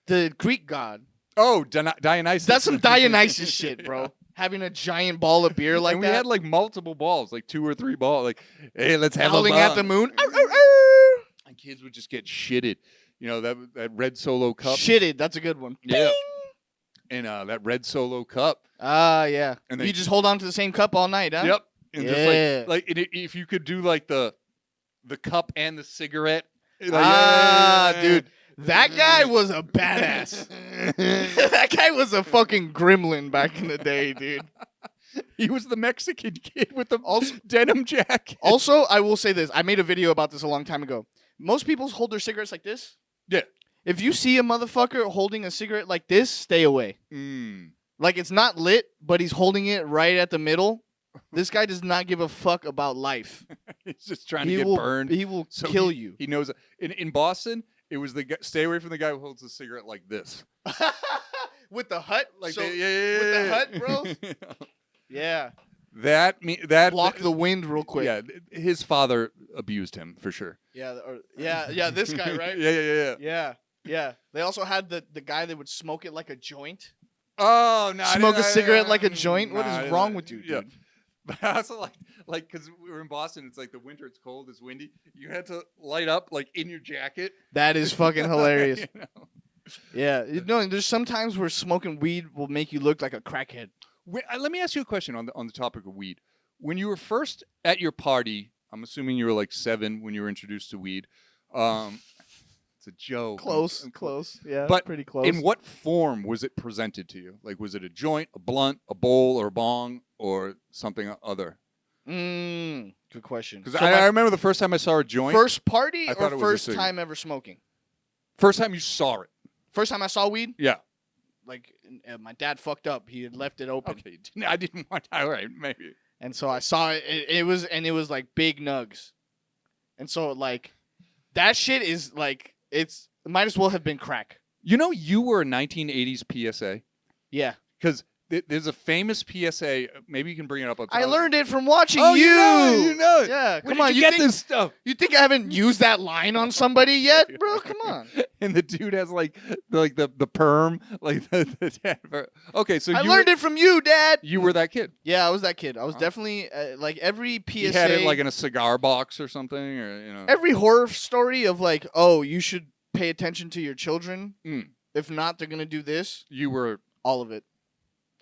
the Greek god. Oh, Dionysus. That's some Dionysus shit, bro. Having a giant ball of beer like and we that. had like multiple balls, like 2 or 3 balls. Like, hey, let's have howling a at ball. the moon. Arr, arr, arr. And kids would just get shitted. You know that red Solo cup. Shitted. That's a good one. Yeah. And that red Solo cup. Ah, yeah. And You they- just hold on to the same cup all night, huh? Yep. And Yeah. just like if you could do like the cup and the cigarette. Like, Dude. That guy was a badass. That guy was a fucking gremlin back in the day, dude. He was the Mexican kid with the Also- denim jacket. Also, I will say this. I made a video about this a long time ago. Most people hold their cigarettes like this. Yeah. If you see a motherfucker holding a cigarette like this, stay away. Like it's not lit, but he's holding it right at the middle. This guy does not give a fuck about life. He's just trying He to get will burned. He will So kill you. He knows. In Boston, it was the guy, stay away from the guy who holds the cigarette like this. With the hut, Like so, yeah, with the yeah, hut, bros. Yeah, that block the wind real quick. Yeah, his father abused him for sure. Yeah. This guy, right? Yeah. Yeah. They also had the guy that would smoke it like a joint. Oh no! Smoke a cigarette like a joint. What is wrong with you, dude? Yeah. But I also like because we were in Boston. It's like the winter. It's cold. It's windy. You had to light up like in your jacket. That is fucking hilarious. You know? Yeah, there's sometimes where smoking weed will make you look like a crackhead. Let me ask you a question on the topic of weed. When you were first at your party, I'm assuming you were like 7 when you were introduced to weed. It's a joke. Close. Yeah, But pretty close. In what form was it presented to you? Like, was it a joint, a blunt, a bowl, or a bong, or something other? Good question. Because I remember the first time I saw a joint. First party I thought or it was a first cigarette. time ever smoking? First time you saw it. First time I saw weed? Yeah. Like, my dad fucked up. He had left it open. Okay. I didn't want. All right, maybe. And so I saw it. It was like big nugs. And so, like, that shit is like, it might as well have been crack. You know, you were a 1980s PSA Yeah. because there's a famous PSA. Maybe you can bring it up. I learned it from watching Oh, you. you know it. Yeah. Where Come did on. you get this stuff? You think I haven't used that line on somebody yet, bro? Come on. And the dude has like the perm, like the okay. So I learned it from you, Dad. You were that kid. Yeah, I was that kid. I was Oh. definitely like every PSA. You had it like in a cigar box or something, or you know. Every horror story of like, oh, you should pay attention to your children. If not, they're gonna do this. You were All of it.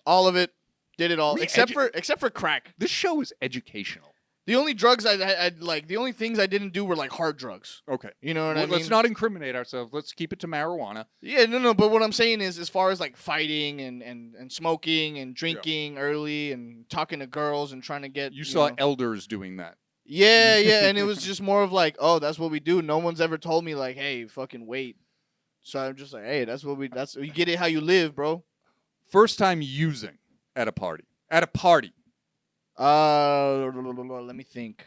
All of it. Did it all We except for crack. This show is educational. The only drugs I like, the only things I didn't do were like hard drugs. Okay. You know what Well, I mean? let's not incriminate ourselves. Let's keep it to marijuana. Yeah, no. But what I'm saying is, as far as like fighting and smoking and drinking early and talking to girls and trying to get You saw know- elders doing that. Yeah, and it was just more of like, oh, that's what we do. No one's ever told me like, hey, fucking wait. So I'm just like, hey, that's you get it how you live, bro. First time using at a party. At a party. Let me think.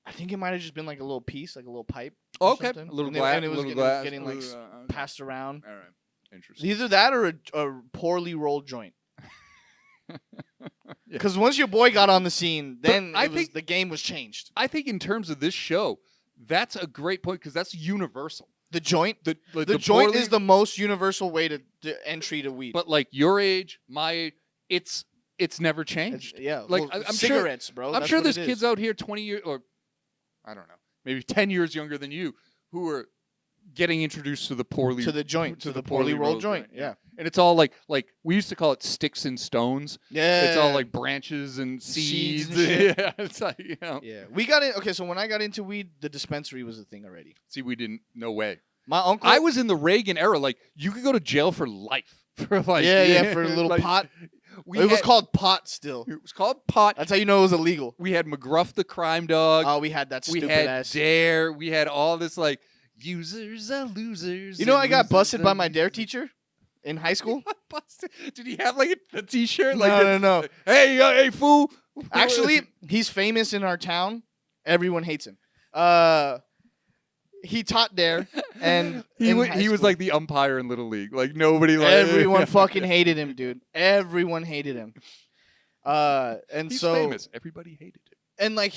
I think it might have just been like a little piece, like a little pipe. or Okay. something. A little And it- glass. and it was little getting- glass. getting like okay. passed around. All right. Interesting. Either that or a poorly rolled joint. Because once your boy got on the scene, then I it was, think- the game was changed. I think in terms of this show, that's a great point because that's universal. The joint, The joint poorly- is the most universal way to entry to weed. But like your age, my age, it's never changed. Yeah, like, well, I'm sure- cigarettes, bro. I'm That's sure what there's it is. kids out here 20 years or I don't know, maybe 10 years younger than you who are getting introduced to the poorly to the joint, to the poorly rolled joint. Yeah, And it's all like we used to call it sticks and stones. yeah. It's all like branches and Seeds seeds. and shit. Yeah, it's like, you know. Yeah, we got in. Okay, so when I got into weed, the dispensary was a thing already. See, we didn't. No way. My uncle. I was in the Reagan era. Like you could go to jail for life for like yeah, for a little like, pot. We It was had- called pot still. It was called pot. That's how you know it was illegal. We had McGruff the crime dog. Oh, we had that we stupid had ass. Dare. We had all this like users are losers. You know, and I got losers busted are by my Dare losers. teacher in high school. Busted? Did he have like a T-shirt? No, Like no. Hey, fool. Actually, he's famous in our town. Everyone hates him. He taught Dare, and he in was high he was school, like the umpire in Little League. Like nobody like everyone fucking hated him, dude. Everyone hated him. And He's so famous. Everybody hated him. and like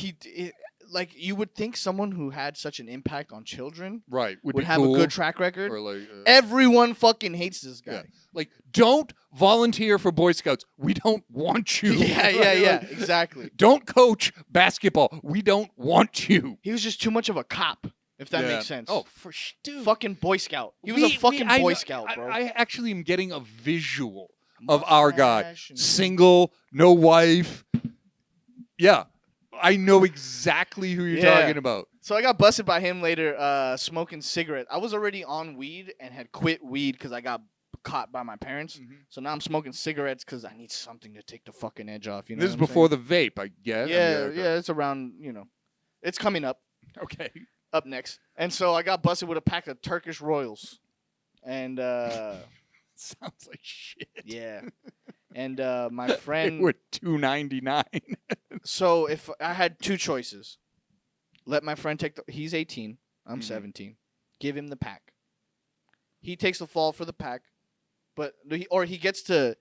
like you would think someone who had such an impact on children Right. Would would be have cool, a good track record. or like Everyone fucking hates this guy. yeah. Like don't volunteer for Boy Scouts. We don't want you. Yeah, Like, exactly. Don't coach basketball. We don't want you. He was just too much of a cop, if that Yeah. makes sense. Oh, for dude. fucking Boy Scout. He was a fucking I Boy know- Scout, bro. I actually am getting a visual of our guy. Mustache and- Single, no wife. Yeah. I know exactly who you're Yeah. talking about. So I got busted by him later, smoking cigarette. I was already on weed and had quit weed because I got caught by my parents. Mhm. So now I'm smoking cigarettes because I need something to take the fucking edge off. You know. This is what I'm before the vape, I guess. saying? Yeah, okay. yeah. It's around. It's coming up. Okay. up next. And so I got busted with a pack of Turkish Royals. And Sounds like shit. yeah. And my They friend were $2.99. so if I had two choices, let my friend take he's 18, I'm Mhm. 17. Give him the pack. He takes the fall for the pack, but he gets to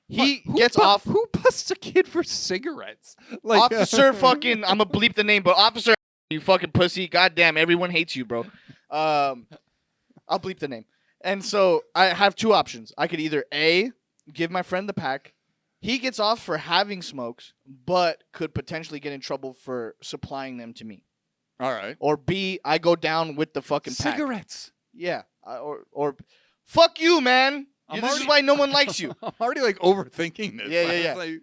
he Who gets bu- off Who busts a kid for cigarettes? Like officer fucking I'm gonna bleep the name, but officer you fucking pussy. Goddamn, everyone hates you, bro. I'll bleep the name. And so I have two options. I could either A, give my friend the pack. He gets off for having smokes, but could potentially get in trouble for supplying them to me. All right. Or B, I go down with the fucking pack. Cigarettes. Yeah. Or fuck you, man. I'm This is already- why no one likes you. I'm already like overthinking this. Yeah, yeah, I was yeah. like,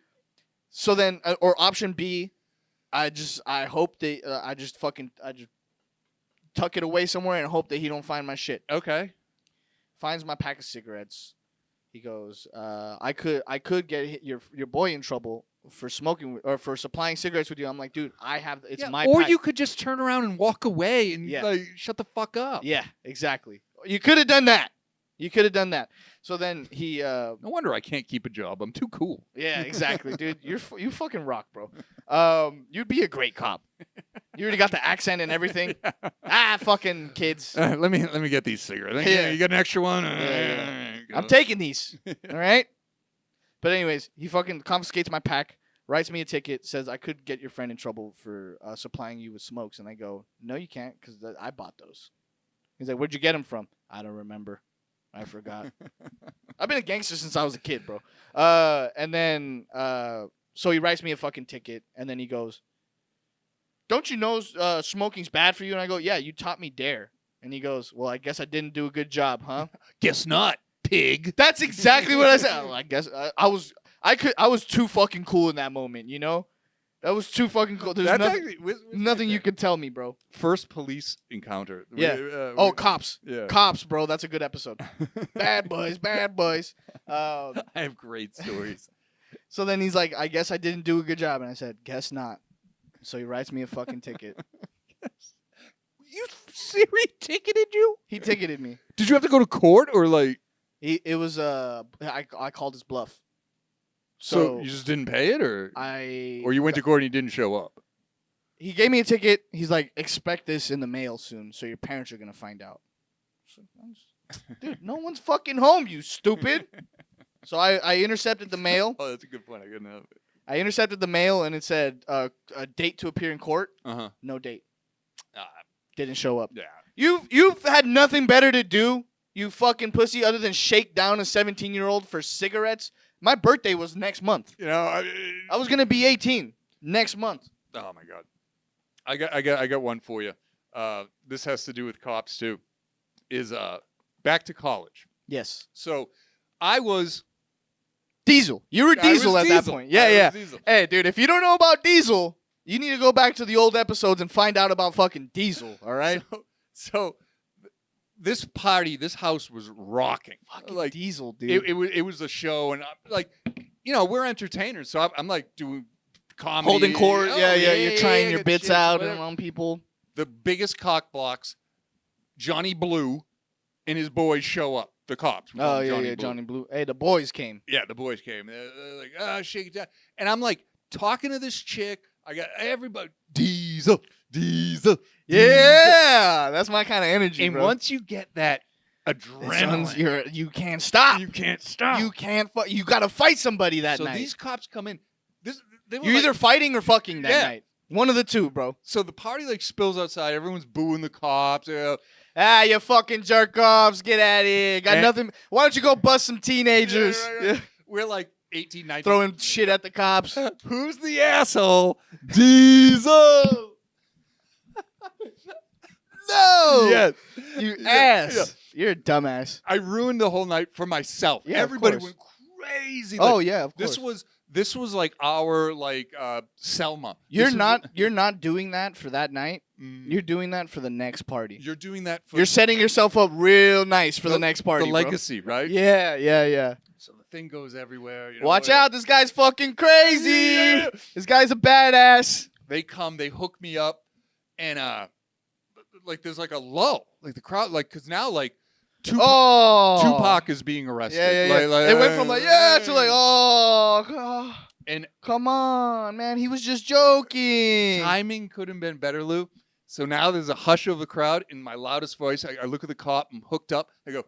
So then, or option B, I hope they, I just tuck it away somewhere and hope that he don't find my shit. okay. Finds my pack of cigarettes. He goes, I could get your boy in trouble for smoking or for supplying cigarettes with you. I'm like, dude, I have it's Yeah, my or pack. you could just turn around and walk away and Yeah. like shut the fuck up. Yeah, exactly. You could have done that. You could have done that. So then he No wonder I can't keep a job. I'm too cool. yeah, exactly, dude. You fucking rock, bro. You'd be a great cop. You already got the accent and everything. Fucking kids. Let me get these cigarettes. Yeah. You got an extra one? Yeah. Go. I'm taking these. All right. But anyways, he fucking confiscates my pack, writes me a ticket, says I could get your friend in trouble for supplying you with smokes, and I go, no, you can't, because I bought those. He's like, where'd you get them from? I don't remember. I forgot. I've been a gangster since I was a kid, bro. And then so he writes me a fucking ticket, and then he goes, don't you know smoking's bad for you? And I go, yeah, you taught me dare. And he goes, well, I guess I didn't do a good job, huh? Guess not, pig. That's exactly what I said. I guess I was too fucking cool in that moment, you know? That was too fucking cool. There's That's nothing, actually nothing you could tell me, bro. First police encounter. Yeah. Oh, Cops. yeah. Cops, bro. That's a good episode. Bad boys, bad boys. I have great stories. So then he's like, I guess I didn't do a good job. And I said, guess not. So he writes me a fucking ticket. You Siri ticketed you? He ticketed me. Did you have to go to court or like? It was I called his bluff. So you just didn't pay it, or you went to court and you didn't show up? He gave me a ticket. He's like, expect this in the mail soon, so your parents are gonna find out. So, dude, no one's fucking home, you stupid. So I intercepted the mail. Oh, that's a good point. I couldn't help it. I intercepted the mail, and it said a date to appear in court. Uh-huh. No date. Ah, Didn't show up. yeah. You've had nothing better to do, you fucking pussy, other than shake down a 17-year-old for cigarettes. My birthday was next month. You know, I was gonna be 18 next month. oh my god. I got one for you. This has to do with cops too. Is back to college. Yes. So I was Diesel. You were I was Diesel at that Diesel. point. Yeah, I was yeah. Diesel. Hey, dude, if you don't know about Diesel, you need to go back to the old episodes and find out about fucking Diesel, all right? So this party, this house was rocking. Fucking Like Diesel, dude. it was a show, and like, you know, we're entertainers, so I'm like doing comedy, Holding court. Oh, yeah. You're trying your good bits shit, out whatever. on people. The biggest cock blocks, Johnny Blue and his boys show up. The cops. We call Oh, him yeah, Johnny yeah, Blue. Johnny Blue. Hey, the boys came. Yeah, the boys came. They're like, shake it down. And I'm like talking to this chick. I got everybody. Diesel. Yeah, that's my kind of energy, And bro. once you get that adrenaline, You can't stop. you can't stop. You can't. You gotta fight somebody that so night. these cops come in. They were You're like- either fighting or fucking that Yeah. night. One of the two, bro. So the party like spills outside. Everyone's booing the cops. You fucking jerk offs. Get out of here. Got And- nothing. Why don't you go bust some teenagers? Yeah, right. We're like 18, 19. Throwing shit at the cops. Who's the asshole? Diesel. No. Yes. You Yeah, ass. yeah. You're a dumbass. I ruined the whole night for myself. Yeah, of Everybody course. went crazy. Oh Like, yeah, of course. this was like our Selma. You're This was- not doing that for that night. Mm, You're doing that for the next party. you're doing that for You're setting yourself up real nice for the next party. the bro. legacy, right? Yeah. So the thing goes everywhere. You know, Watch out, this guy's fucking crazy. Yeah. This guy's a badass. They come, they hook me up, and like there's like a lull, like the crowd, like because now like Oh, Tupac is being arrested. Yeah. Like, It went from like yeah to like God. and Come on, man. He was just joking. timing couldn't have been better, Lou. So now there's a hush of the crowd. In my loudest voice, I look at the cop. I'm hooked up. I go,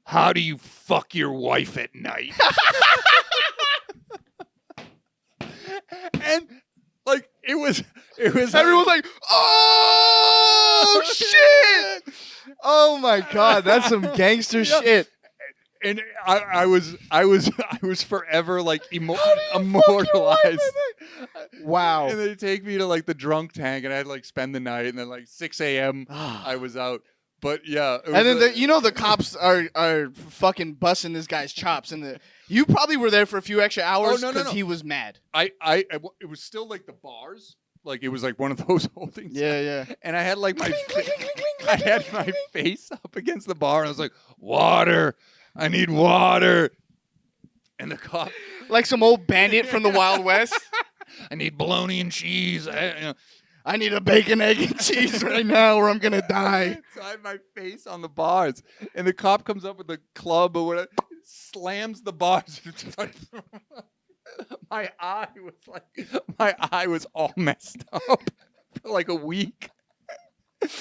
"How do you fuck your wife at night?" And like it was. Everyone's like, oh shit. Oh my God, that's some gangster Yeah. shit. And I was forever like immortalized. Wow. And they take me to like the drunk tank, and I'd like spend the night, and then like 6 a.m. I was out. But yeah, it was And then the cops are fucking busting this guy's chops, and you probably were there for a few extra hours no, because no. he was mad. it was still like the bars, like it was like one of those holdings. Yeah. And I had like my face up against the bar, and I was like, "Water, I need water." And the cop, Like some old bandit from the Wild West. I need bologna and cheese. I need a bacon, egg, and cheese right now, or I'm gonna die. So I had my face on the bars, and the cop comes up with a club or whatever, slams the bars. My eye was all messed up for like a week.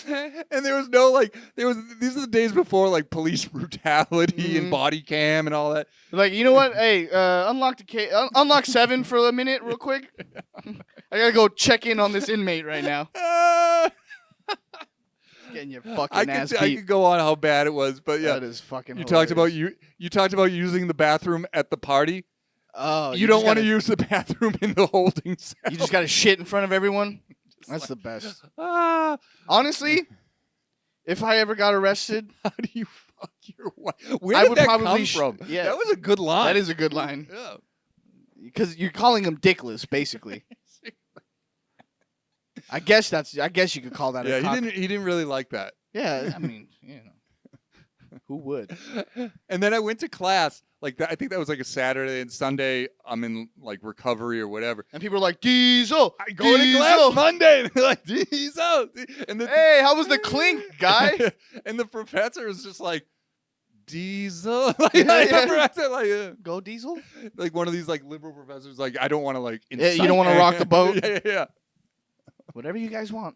And there was no like these are the days before like police brutality and body cam and all that. Like, you know what? Hey, unlock 7 for a minute, real quick. I gotta go check in on this inmate right now. Getting your fucking ass I beat. could go on how bad it was, but yeah, That is fucking. you talked about hilarious. you talked about using the bathroom at the party. Oh, You don't just want to gotta- use the bathroom in the holding cell. You just got to shit in front of everyone. That's the best. Ah, Honestly, if I ever got arrested, how do you fuck your wife? Where I did would that probably come from? yeah. That was a good line. that is a good line Yeah. because you're calling him dickless, basically. I guess you could call that. Yeah, a cock. he didn't really like that. Yeah, I mean, who would? And then I went to class. Like I think that was like a Saturday and Sunday. I'm in like recovery or whatever. And people are like, Diesel. I go to Diesel. class Monday, and they're like, Diesel. And the Hey, how was the clink, guy? and the professor is just like, Diesel. Like, Yeah, like, yeah. the professor, Go Diesel. like one of these like liberal professors. Like I don't want to like. Yeah, you incite don't wanna rock the boat? Yeah. Whatever you guys want.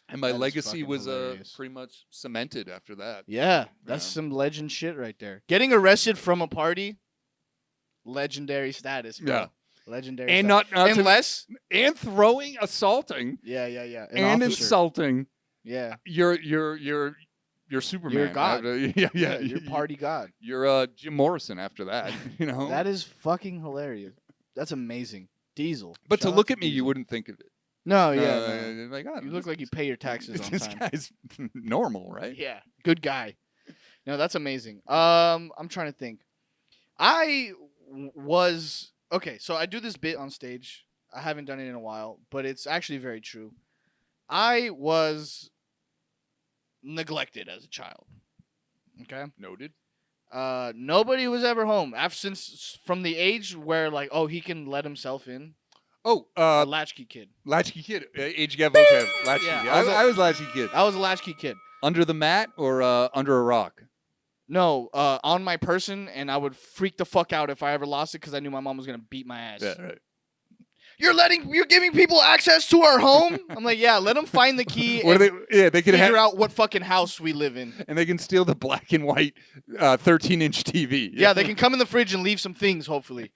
And my That is legacy fucking was hilarious. pretty much cemented after that. Yeah, that's Yeah. some legend shit right there. Getting arrested from a party, legendary status, bro. Yeah. Legendary. And status. not to, unless. and throwing, assaulting, Yeah. An and officer. insulting. Yeah. You're Superman. You're God. Yeah. You're party god. You're Jim Morrison after that. You know. That is fucking hilarious. That's amazing. Diesel. but to Shout out look at me, you Diesel. wouldn't think of it. No, yeah. no. Like, oh, You look like you pay your taxes on this time. guy's normal, right? Yeah, good guy. No, that's amazing. I'm trying to think. Was okay. So I do this bit on stage. I haven't done it in a while, but it's actually very true. I was neglected as a child. Okay. Noted. Nobody was ever home since from the age where like, oh, he can let himself in. Oh, A latchkey kid. latchkey kid. Age gap vocab. Latchkey. Yeah, kid. I I was latchkey kid. I was a latchkey kid. Under the mat or under a rock? No, on my person, and I would freak the fuck out if I ever lost it because I knew my mom was gonna beat my ass. Yeah, right. You're giving people access to our home. I'm like, yeah, let them find the key Or and they, yeah, they can figure have, out what fucking house we live in. and they can steal the black and white 13-inch TV. Yeah, they can come in the fridge and leave some things. Hopefully,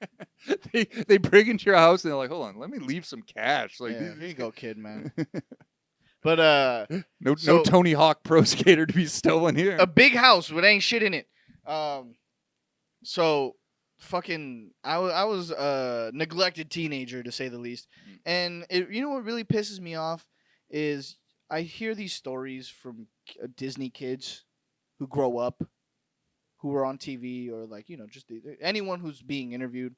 they break into your house and they're like, hold on, let me leave some cash. Like, yeah, these- here you go, kid, man. But no So- Tony Hawk Pro Skater to be stolen here. a big house with ain't shit in it. So fucking, I was a neglected teenager to say the least. And you know what really pisses me off is I hear these stories from Disney kids who grow up, who are on TV or like, you know, just anyone who's being interviewed.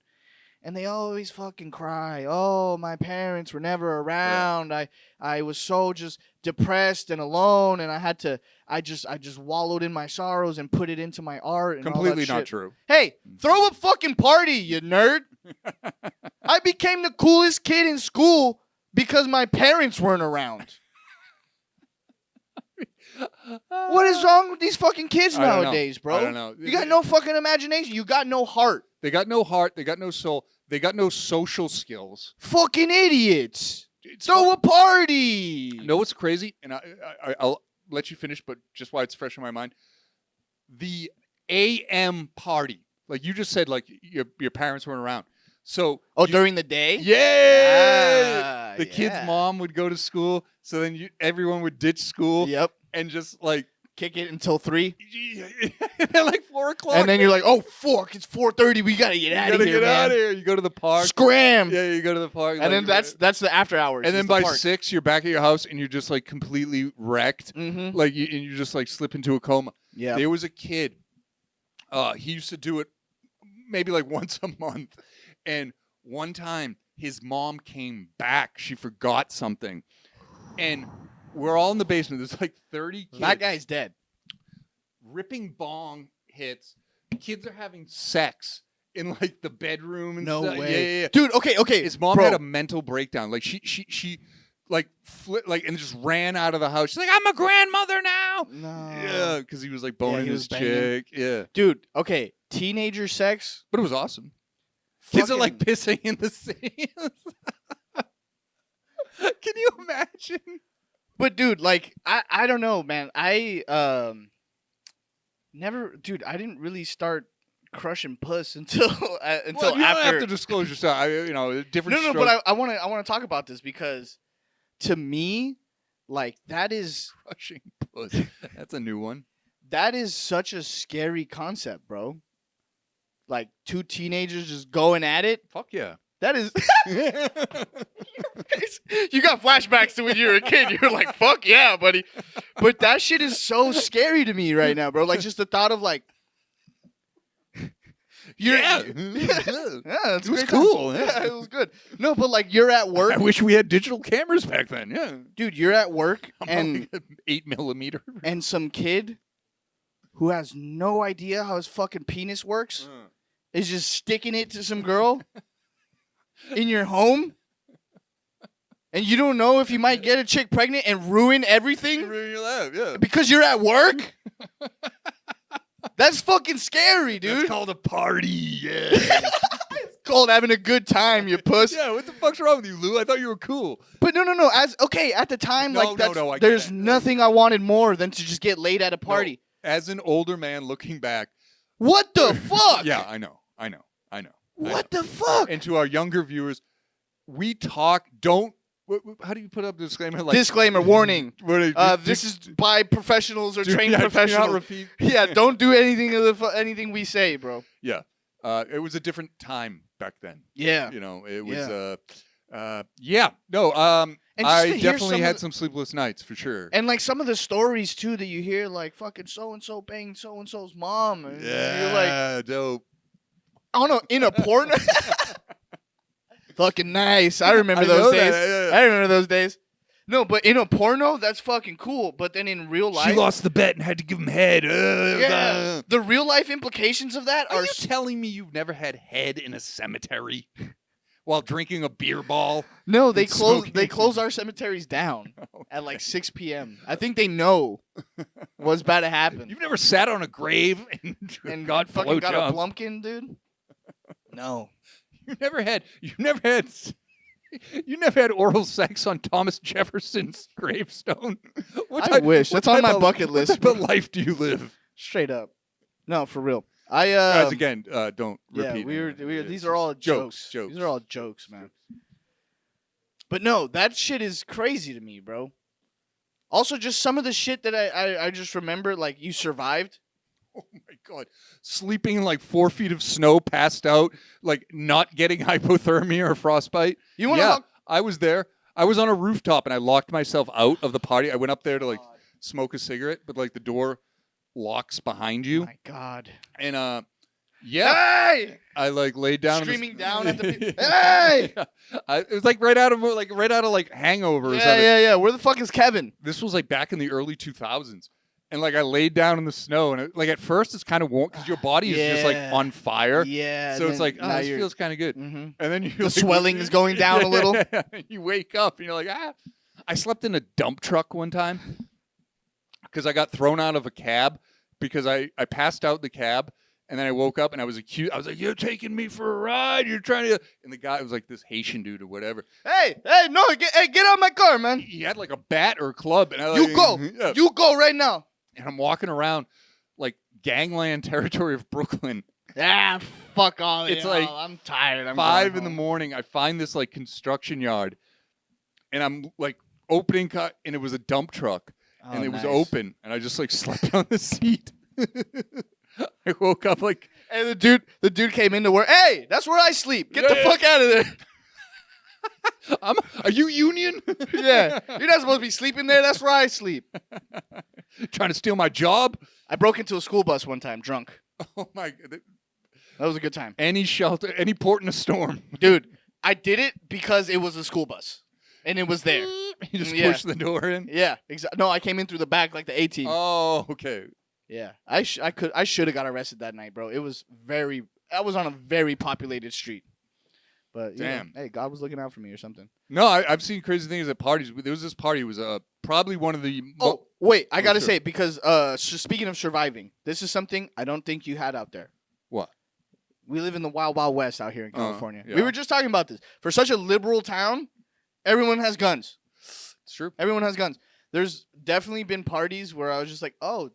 And they always fucking cry. Oh, my parents were never around. I was so just depressed and alone, and I just wallowed in my sorrows and put it into my art. And Completely all that not shit. true. Hey, throw a fucking party, you nerd. I became the coolest kid in school because my parents weren't around. What is wrong with these fucking kids I don't know. nowadays, bro? I don't know. You got no fucking imagination. You got no heart. They got no heart. They got no soul. They got no social skills. Fucking idiots. It's Throw a party. You know what's crazy? And I'll let you finish, but just why it's fresh in my mind. The AM party. Like you just said, like your parents weren't around. So During the day? yeah, Ah, the kid's yeah. mom would go to school. So then everyone would ditch school Yep. and just like Kick it until 3. at like 4 o'clock. And then you're like, oh, fuck, it's 4:30. We got to get out you of gotta here, get man. out of here. You go to the park. Scram. Yeah, you go to the park. And then that's the after hours. and then by 6, you're back at your house and you're just like completely wrecked. Mm-hmm. Like and you just like slip into a coma. Yeah. There was a kid. He used to do it maybe like once a month, and one time his mom came back. She forgot something, and we're all in the basement. There's like 30 kids. That guy's dead. Ripping bong hits. Kids are having sex in like the bedroom and No stuff. way. Yeah. Dude, okay. His mom bro. had a mental breakdown. Like she like and just ran out of the house. She's like, I'm a grandmother now. No. Yeah, because he was like boning he his was banging. chick. Yeah, Dude, okay. Teenager sex. but it was awesome. Kids are like Fucking- pissing in the sand. Can you imagine? But dude, like I don't know, man. I never, dude. I didn't really start crushing puss until Well, you after. don't have to disclose yourself. Different. No, stroke. but I want to talk about this because to me, like that is Crushing puss. That's a new one. that is such a scary concept, bro. Like 2 teenagers just going at it. Fuck yeah. That is. You got flashbacks to when you were a kid. You're like, fuck yeah, buddy. But that shit is so scary to me right now, bro. Like just the thought of like. Yeah. Yeah, that's It was a great time. cool, yeah. Yeah, it was good. No, but like you're at work, I wish we had digital cameras back then. Yeah. dude. You're at work, I'm and only 8mm. and some kid who has no idea how his fucking penis works is just sticking it to some girl in your home, and you don't know if you might get a chick pregnant and ruin everything Ruin your life, yeah. because you're at work. That's fucking scary, That's dude. called a party. Yeah. It's called having a good time, you puss. Yeah. What the fuck's wrong with you, Lou? I thought you were cool. But no. As okay, at the time, No, like that's, no, I get there's it. nothing I wanted more than to just get laid at a party. As an older man looking back. What the fuck? Yeah, I know. What the fuck? And to our younger viewers, we talk. Don't. How do you put up a disclaimer? Like Disclaimer, warning. This This is by professionals or trained professionals. Repeat. Yeah, don't do anything of the anything we say, bro. Yeah. It was a different time back then. Yeah. You know, it was. Yeah. Yeah. No. And just I to hear definitely some had of some sleepless nights for sure. And like some of the stories too that you hear, like fucking so and so banged so and so's mom, and you're like, dope. I don't know, in a porno. Fucking nice. I remember I know those that, days. yeah. I remember those days. No, but in a porno, that's fucking cool. But then in real life, She lost the bet and had to give him head. yeah, the real life implications of that Are are you telling me you've never had head in a cemetery while drinking a beer ball? no. They and close. smoking? They close our cemeteries down at like 6 p.m. I think they know what's about to happen. You've never sat on a grave and got fucking got a blowjob. blumpkin, dude. No. You never had oral sex on Thomas Jefferson's gravestone. I wish. what That's on type my of- bucket what list, type bro. of life do you live? Straight up. No, for real. I Guys, again, don't yeah, repeat. we were. It's These are all just jokes. Jokes. These are all jokes, man. But no, that shit is crazy to me, bro. Also, just some of the shit that I just remember, like you survived. Oh my god, sleeping in like 4 feet of snow, passed out, like not getting hypothermia or frostbite. You want to? Yeah, I was there. I was on a rooftop and I locked myself out of the party. I went up there to like smoke a cigarette, but like the door locks behind you. My God. And yeah, Hey! I like laid down, Screaming down at the pe- Hey! It was like right out of Hangover or something. Yeah. Where the fuck is Kevin? This was like back in the early 2000s, and like I laid down in the snow, and like at first it's kind of warm because your body is just like Yeah. on fire. Yeah. So it's like, oh, this feels kind of good. Mm-hmm. And then you The swelling is going down a little. You wake up and you're like, I slept in a dump truck one time. because I got thrown out of a cab because I passed out in the cab. And then I woke up and I was accused. I was like, "You're taking me for a ride. You're trying to." And the guy was like this Haitian dude or whatever. Hey, no, get out of my car, man. He had like a bat or a club, and I You go. Yeah. You go right now. And I'm walking around like gangland territory of Brooklyn. Ah, fuck all. It's like I'm tired. I'm 5 going in the home. morning. I find this like construction yard, and I'm like opening cut, and it was a dump truck, and Oh, it was nice. open, and I just like slept on the seat. I woke up like, And the dude came into work. Hey, that's where I sleep. Get the Yeah. fuck out of there. Are you union? Yeah, you're not supposed to be sleeping there. That's where I sleep. Trying to steal my job? I broke into a school bus one time, drunk. Oh my god. That was a good time, Any shelter, any port in a storm. dude. I did it because it was a school bus, and it was there. You just Yeah. push the door in. Yeah, exactly. No, I came in through the back like the A-team. Oh, okay. Yeah, I should have got arrested that night, bro. It was I was on a very populated street. But you know, Damn. hey, God was looking out for me or something. No, I've seen crazy things at parties. There was this party. It was probably one of the. Oh, wait, I Oh, gotta sure. say because speaking of surviving, this is something I don't think you had out there. What? We live in the wild, wild west out here in California. yeah. We were just talking about this. For such a liberal town, everyone has guns. It's true. Everyone has guns. There's definitely been parties where I was just like, oh,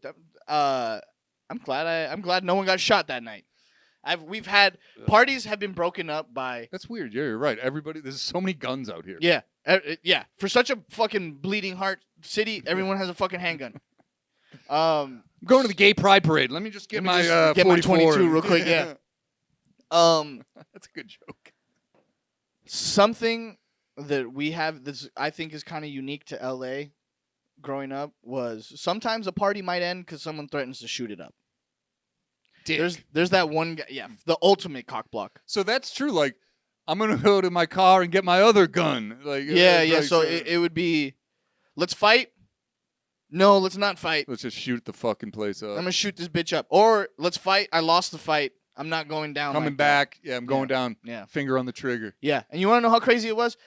I'm glad no one got shot that night. We've had parties have been broken up by That's weird. Yeah, you're right. Everybody, there's so many guns out here. yeah. For such a fucking bleeding heart city, everyone has a fucking handgun. I'm going to the gay pride parade. Let me just get Let me my just get my 44. 22 real quick, yeah. That's a good joke. Something that we have this I think is kind of unique to LA growing up was sometimes a party might end because someone threatens to shoot it up. Dick. There's that one guy, yeah, the ultimate cock block. So that's true. Like, I'm gonna go to my car and get my other gun. Like, Yeah, it's yeah. like, So it would be, let's fight. No, let's not fight. let's just shoot the fucking place up. I'm gonna shoot this bitch up. Or let's fight. I lost the fight. I'm not going down. Coming like that. back. Yeah, I'm going down. Yeah, Finger on the trigger. yeah. And you want to know how crazy it was?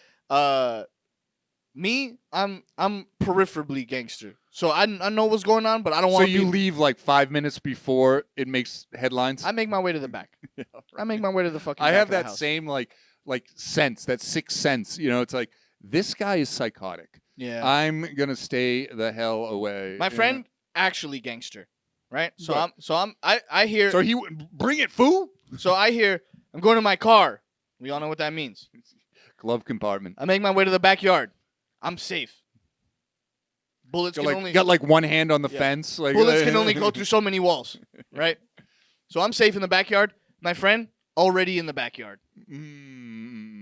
Me, I'm peripherally gangster. So I know what's going on, but I don't So want to you be. leave like 5 minutes before it makes headlines. I make my way to the back. Yeah, I make my way to the fucking. I back have of the that house. same like sense, that sixth sense. You know, it's like this guy is psychotic. Yeah. I'm gonna stay the hell away. My you know? friend actually gangster, right? So Right. I hear. So he bring it, fool. So I hear. I'm going to my car. We all know what that means. Glove compartment. I make my way to the backyard. I'm safe. Bullets Got can like, only got like one hand on the Yeah. fence. Like bullets can only go through so many walls, right? So I'm safe in the backyard. My friend already in the backyard.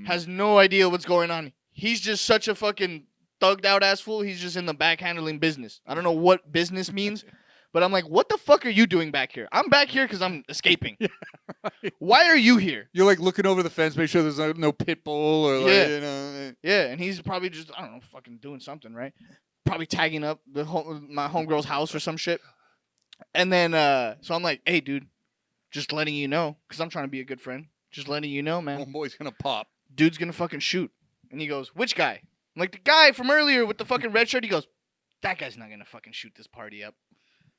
Has no idea what's going on. He's just such a fucking thugged out ass fool. He's just in the back handling business. I don't know what business means, but I'm like, what the fuck are you doing back here? I'm back here because I'm escaping. Why are you here? You're like looking over the fence, make sure there's no pit bull or like, Yeah. you know. Yeah, and he's probably just I don't know, fucking doing something, right? Probably tagging up my homegirl's house or some shit. And then so I'm like, hey, dude, just letting you know, because I'm trying to be a good friend. Just letting you know, man. Homeboy's gonna pop. Dude's gonna fucking shoot. And he goes, which guy? I'm like, the guy from earlier with the fucking red shirt. He goes, that guy's not gonna fucking shoot this party up.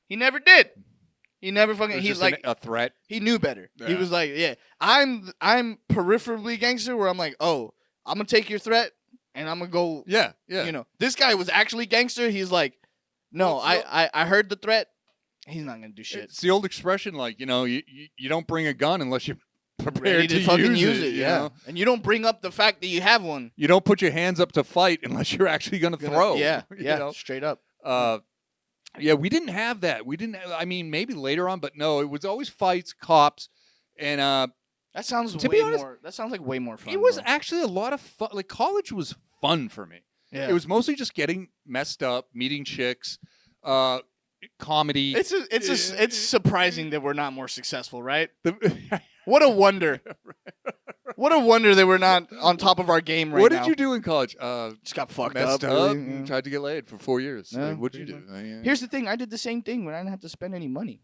He never did. He never fucking. It's He's just like, a threat. he knew better. He Yeah. was like, yeah, I'm peripherally gangster, where I'm like, oh, I'm gonna take your threat and I'm gonna go. Yeah, yeah. You know, this guy was actually gangster. He's like, no, Well, so- I heard the threat. He's not gonna do shit. It's the old expression, like you don't bring a gun unless you're prepared Ready to fucking use it, you yeah. know? And you don't bring up the fact that you have one. You don't put your hands up to fight unless you're actually gonna throw. Yeah, you yeah, know? straight up. Yeah, we didn't have that. We didn't. I mean, maybe later on, but no, it was always fights, cops, and That sounds To way be honest, more. That sounds like way more fun. it was bro. actually a lot of fun. Like college was fun for me. Yeah. It was mostly just getting messed up, meeting chicks, comedy. It's surprising that we're not more successful, right? The- What a wonder. What a wonder that we're not on top of our game right what now. did you do in college? Just got fucked Messed up. up. really, yeah. Tried to get laid for 4 years. Yeah, Like, what'd you pretty do? Yeah. Here's the thing. I did the same thing when I didn't have to spend any money.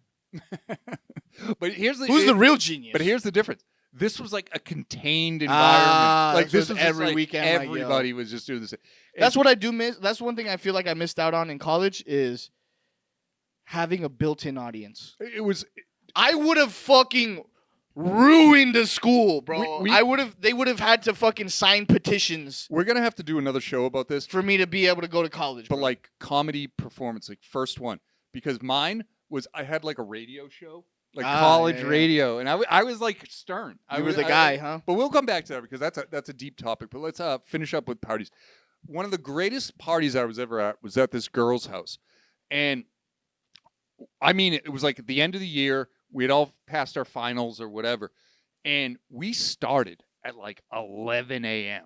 But here's the Who's the real genius? But here's the difference. This was like a contained environment. Ah, like so this it's was just, every like, weekend, like, yo. Everybody was just doing this. That's what I do miss. That's one thing I feel like I missed out on in college is having a built-in audience. It was. I would have fucking ruined the school, bro. We- They would have had to fucking sign petitions We're gonna have to do another show about this, for me to be able to go to college. but bro. like comedy performance, like first one, because mine was I had like a radio show, like college yeah, yeah. radio, and I was like stern. I you were was the guy, huh? But we'll come back to that because that's a deep topic. But let's finish up with parties. One of the greatest parties I was ever at was at this girl's house, and I mean it was like at the end of the year. We had all passed our finals or whatever, and we started at like 11 a.m.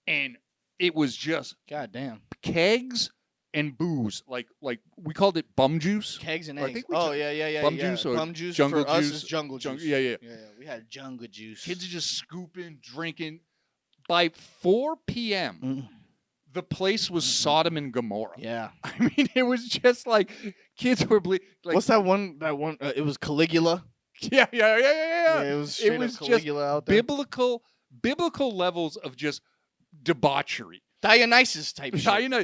and it was just God damn. kegs and booze, like we called it bum juice. Kegs and I eggs. think we Oh took yeah. bum juice or Bum juice jungle for us juice. is jungle juice. Yeah. Yeah, we had jungle juice. Kids are just scooping, drinking. By 4 p.m., Mm. the place was Sodom and Gomorrah. Yeah. I mean, it was just like kids were like, What's that one? It was Caligula. yeah. It was straight was up just Caligula out there. biblical levels of just debauchery. Dionysus type Yeah, shit. you know,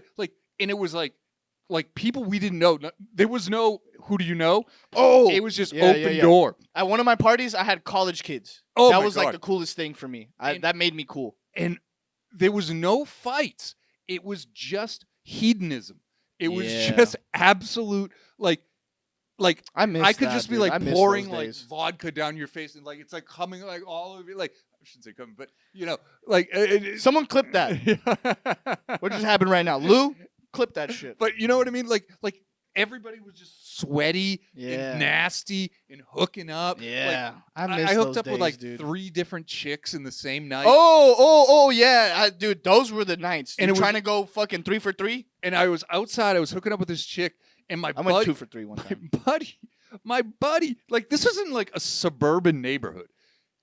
and it was like people we didn't know. There was no who do you know? Oh, It was just yeah, open yeah, yeah. door. At one of my parties, I had college kids. Oh that my was like God. the coolest thing for me. And- That made me cool. And there was no fights. It was just hedonism. It was Yeah. just absolute like I miss. I could that, just be dude. like I miss pouring those like days. vodka down your face and like it's like coming like all over you. Like I shouldn't say coming, but you know, like Someone clip that. What just happened right now, Lou? Clip that shit. But you know what I mean? Like everybody was just sweaty Yeah. and nasty and hooking up. Yeah, Like, I miss I hooked those up with days, like dude. 3 different chicks in the same night. Oh, yeah, dude. Those were the nights. And And it was- trying to go fucking 3 for 3. And I was outside. I was hooking up with this chick, and I went 2 for 3 one time. my buddy, like this was in like a suburban neighborhood,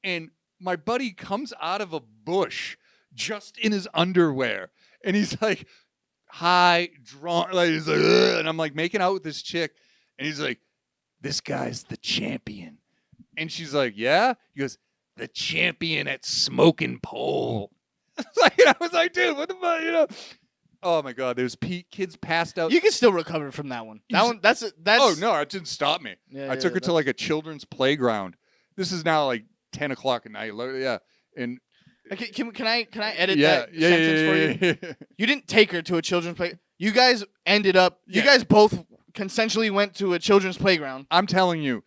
and my buddy comes out of a bush just in his underwear, and he's like, "Hi, drunk," like he's like, "Ugh," and I'm like making out with this chick, and he's like, "This guy's the champion," and she's like, "Yeah," he goes, "The champion at smoking pole." I was like, "Dude, what the fuck?" You know. Oh my God! There's kids passed out. You can still recover from that one. That You- one. That's. Oh no! It didn't stop me. Yeah, I took her to like a children's playground. This is now like 10 o'clock at night. Yeah, and Okay, can I edit that sentence for you? yeah. You didn't take her to a children's play. You guys ended up. You Yeah. guys both consensually went to a children's playground. I'm telling you,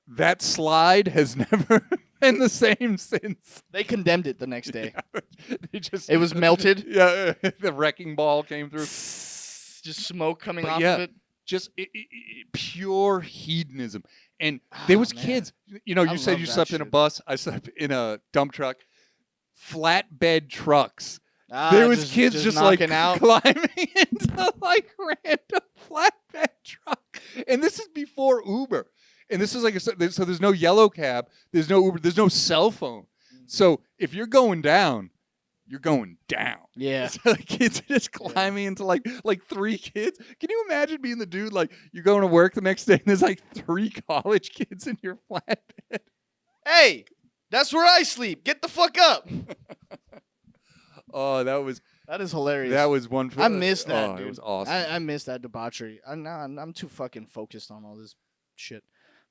that slide has never been the same since. They condemned it the next day. They just It was melted. Yeah, the wrecking ball came through. Just smoke coming But off yeah. of it. Just pure hedonism. And there was man. kids. You know, I you said love you that slept in a shit. bus. I slept in a dump truck. Flatbed trucks. There was kids just like knocking out. climbing into like random flatbed truck, and this is before Uber, and this is like so there's no yellow cab, there's no Uber, there's no cell phone. So if you're going down, you're going down. Yeah. So the kids are just climbing into like 3 kids. Can you imagine being the dude like you're going to work the next day and there's like 3 college kids in your flatbed? Hey, that's where I sleep. Get the fuck up. Oh, that was hilarious. one. I miss that, oh, dude. It was awesome. I miss that debauchery. I'm too fucking focused on all this shit.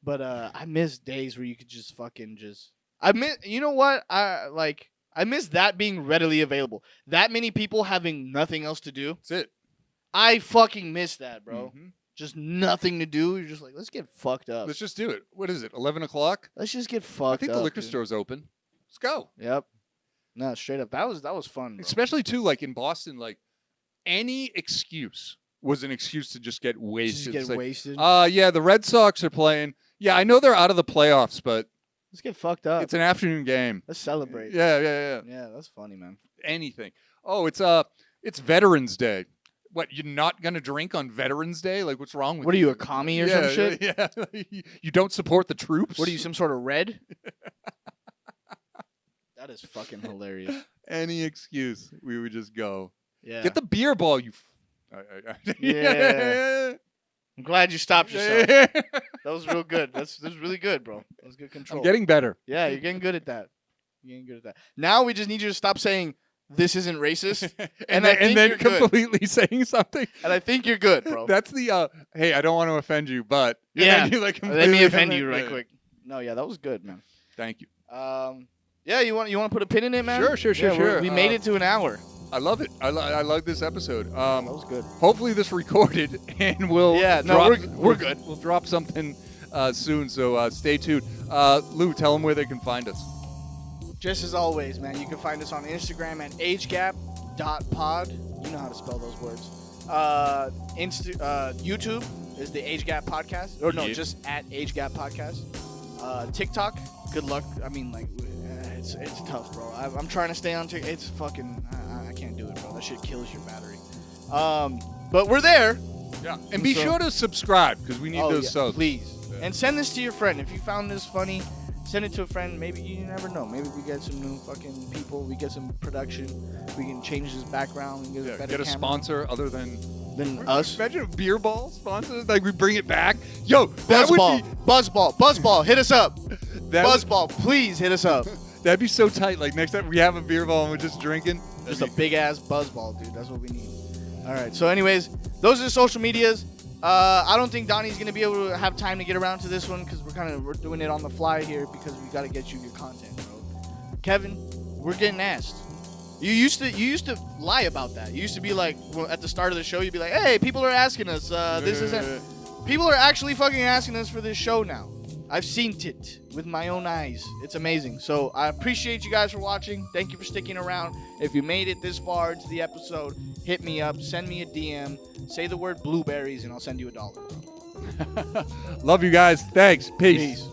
But I miss days where you could just fucking just. I miss. You know what? I miss that being readily available. That many people having nothing else to do. That's it, I fucking miss that, bro. Mhm. Just nothing to do. You're just like, let's get fucked up. Let's just do it. What is it? 11 o'clock? Let's just get I fucked think up. the liquor dude. store's open. Let's go. Yep. No, straight up. That was fun. Bro. Especially too, like in Boston, like any excuse was an excuse to just get Just wasted. get It's like, wasted. yeah, the Red Sox are playing. Yeah, I know they're out of the playoffs, but Let's get fucked up. it's an afternoon game. Let's celebrate. Yeah. Yeah, that's funny, man. Anything. Oh, it's Veterans Day. What, you're not gonna drink on Veterans Day? Like, what's wrong with What are you, a commie or yeah, some shit? Yeah. You don't support the troops? What are you, some sort of red? That is fucking hilarious. Any excuse, we would just go. Yeah. Get the beer ball, you. Yeah. I'm glad you stopped yourself. Yeah. That was real good. That's really good, bro. That was good control. I'm getting better. Yeah, you're getting good at that. You're getting good at that. Now we just need you to stop saying this isn't racist, and, I then, think and then you're good. completely saying something. and I think you're good, bro. That's the hey, I don't want to offend you, but and Yeah. then you, like, Let me completely offend you right yeah. quick. No, yeah, that was good, man. Thank you. Yeah, you want to put a pin in it, man? Sure, Yeah, sure. We made it to an hour. I love it. I love this episode. That was good. Hopefully this recorded, and we'll Yeah, no, drop, we're good. We'll drop something soon, so stay tuned. Lou, tell them where they can find us. Just as always, man, you can find us on Instagram at agegap.pod. You know how to spell those words. YouTube is the Age Gap Podcast. Or no, Yeah. just at Age Gap Podcast. TikTok, good luck. I mean, like, it's tough, bro. I'm trying to stay on TikTok. It's fucking, I can't do it, bro. That shit kills your battery. But we're there. Yeah, and be So- sure to subscribe because we need those subs. please. Yeah. And send this to your friend. If you found this funny, send it to a friend. Maybe you never know. Maybe we get some new fucking people. We get some production. We can change his background. We can get a better Get a camera sponsor other than than us. Imagine a beer ball sponsor. Like we bring it back. Yo, that would Buzzball, Buzzball, hit us up. be that would, Buzzball, please hit us up. that'd be so tight. Like next time we have a beer ball and we're just drinking. Just a big ass buzzball, dude. That's what we need. All right. So, anyways, those are the social medias. I don't think Donnie's gonna be able to have time to get around to this one because we're doing it on the fly here because we gotta get you your content, bro. Kevin, we're getting asked. You used to lie about that. You used to be like, well, at the start of the show, you'd be like, "Hey, people are asking us. This isn't." People are actually fucking asking us for this show now. I've seen it with my own eyes. It's amazing. So I appreciate you guys for watching. Thank you for sticking around. If you made it this far into the episode, hit me up, send me a DM, say the word blueberries, and I'll send you $1. Love you guys. Thanks. Peace. Peace.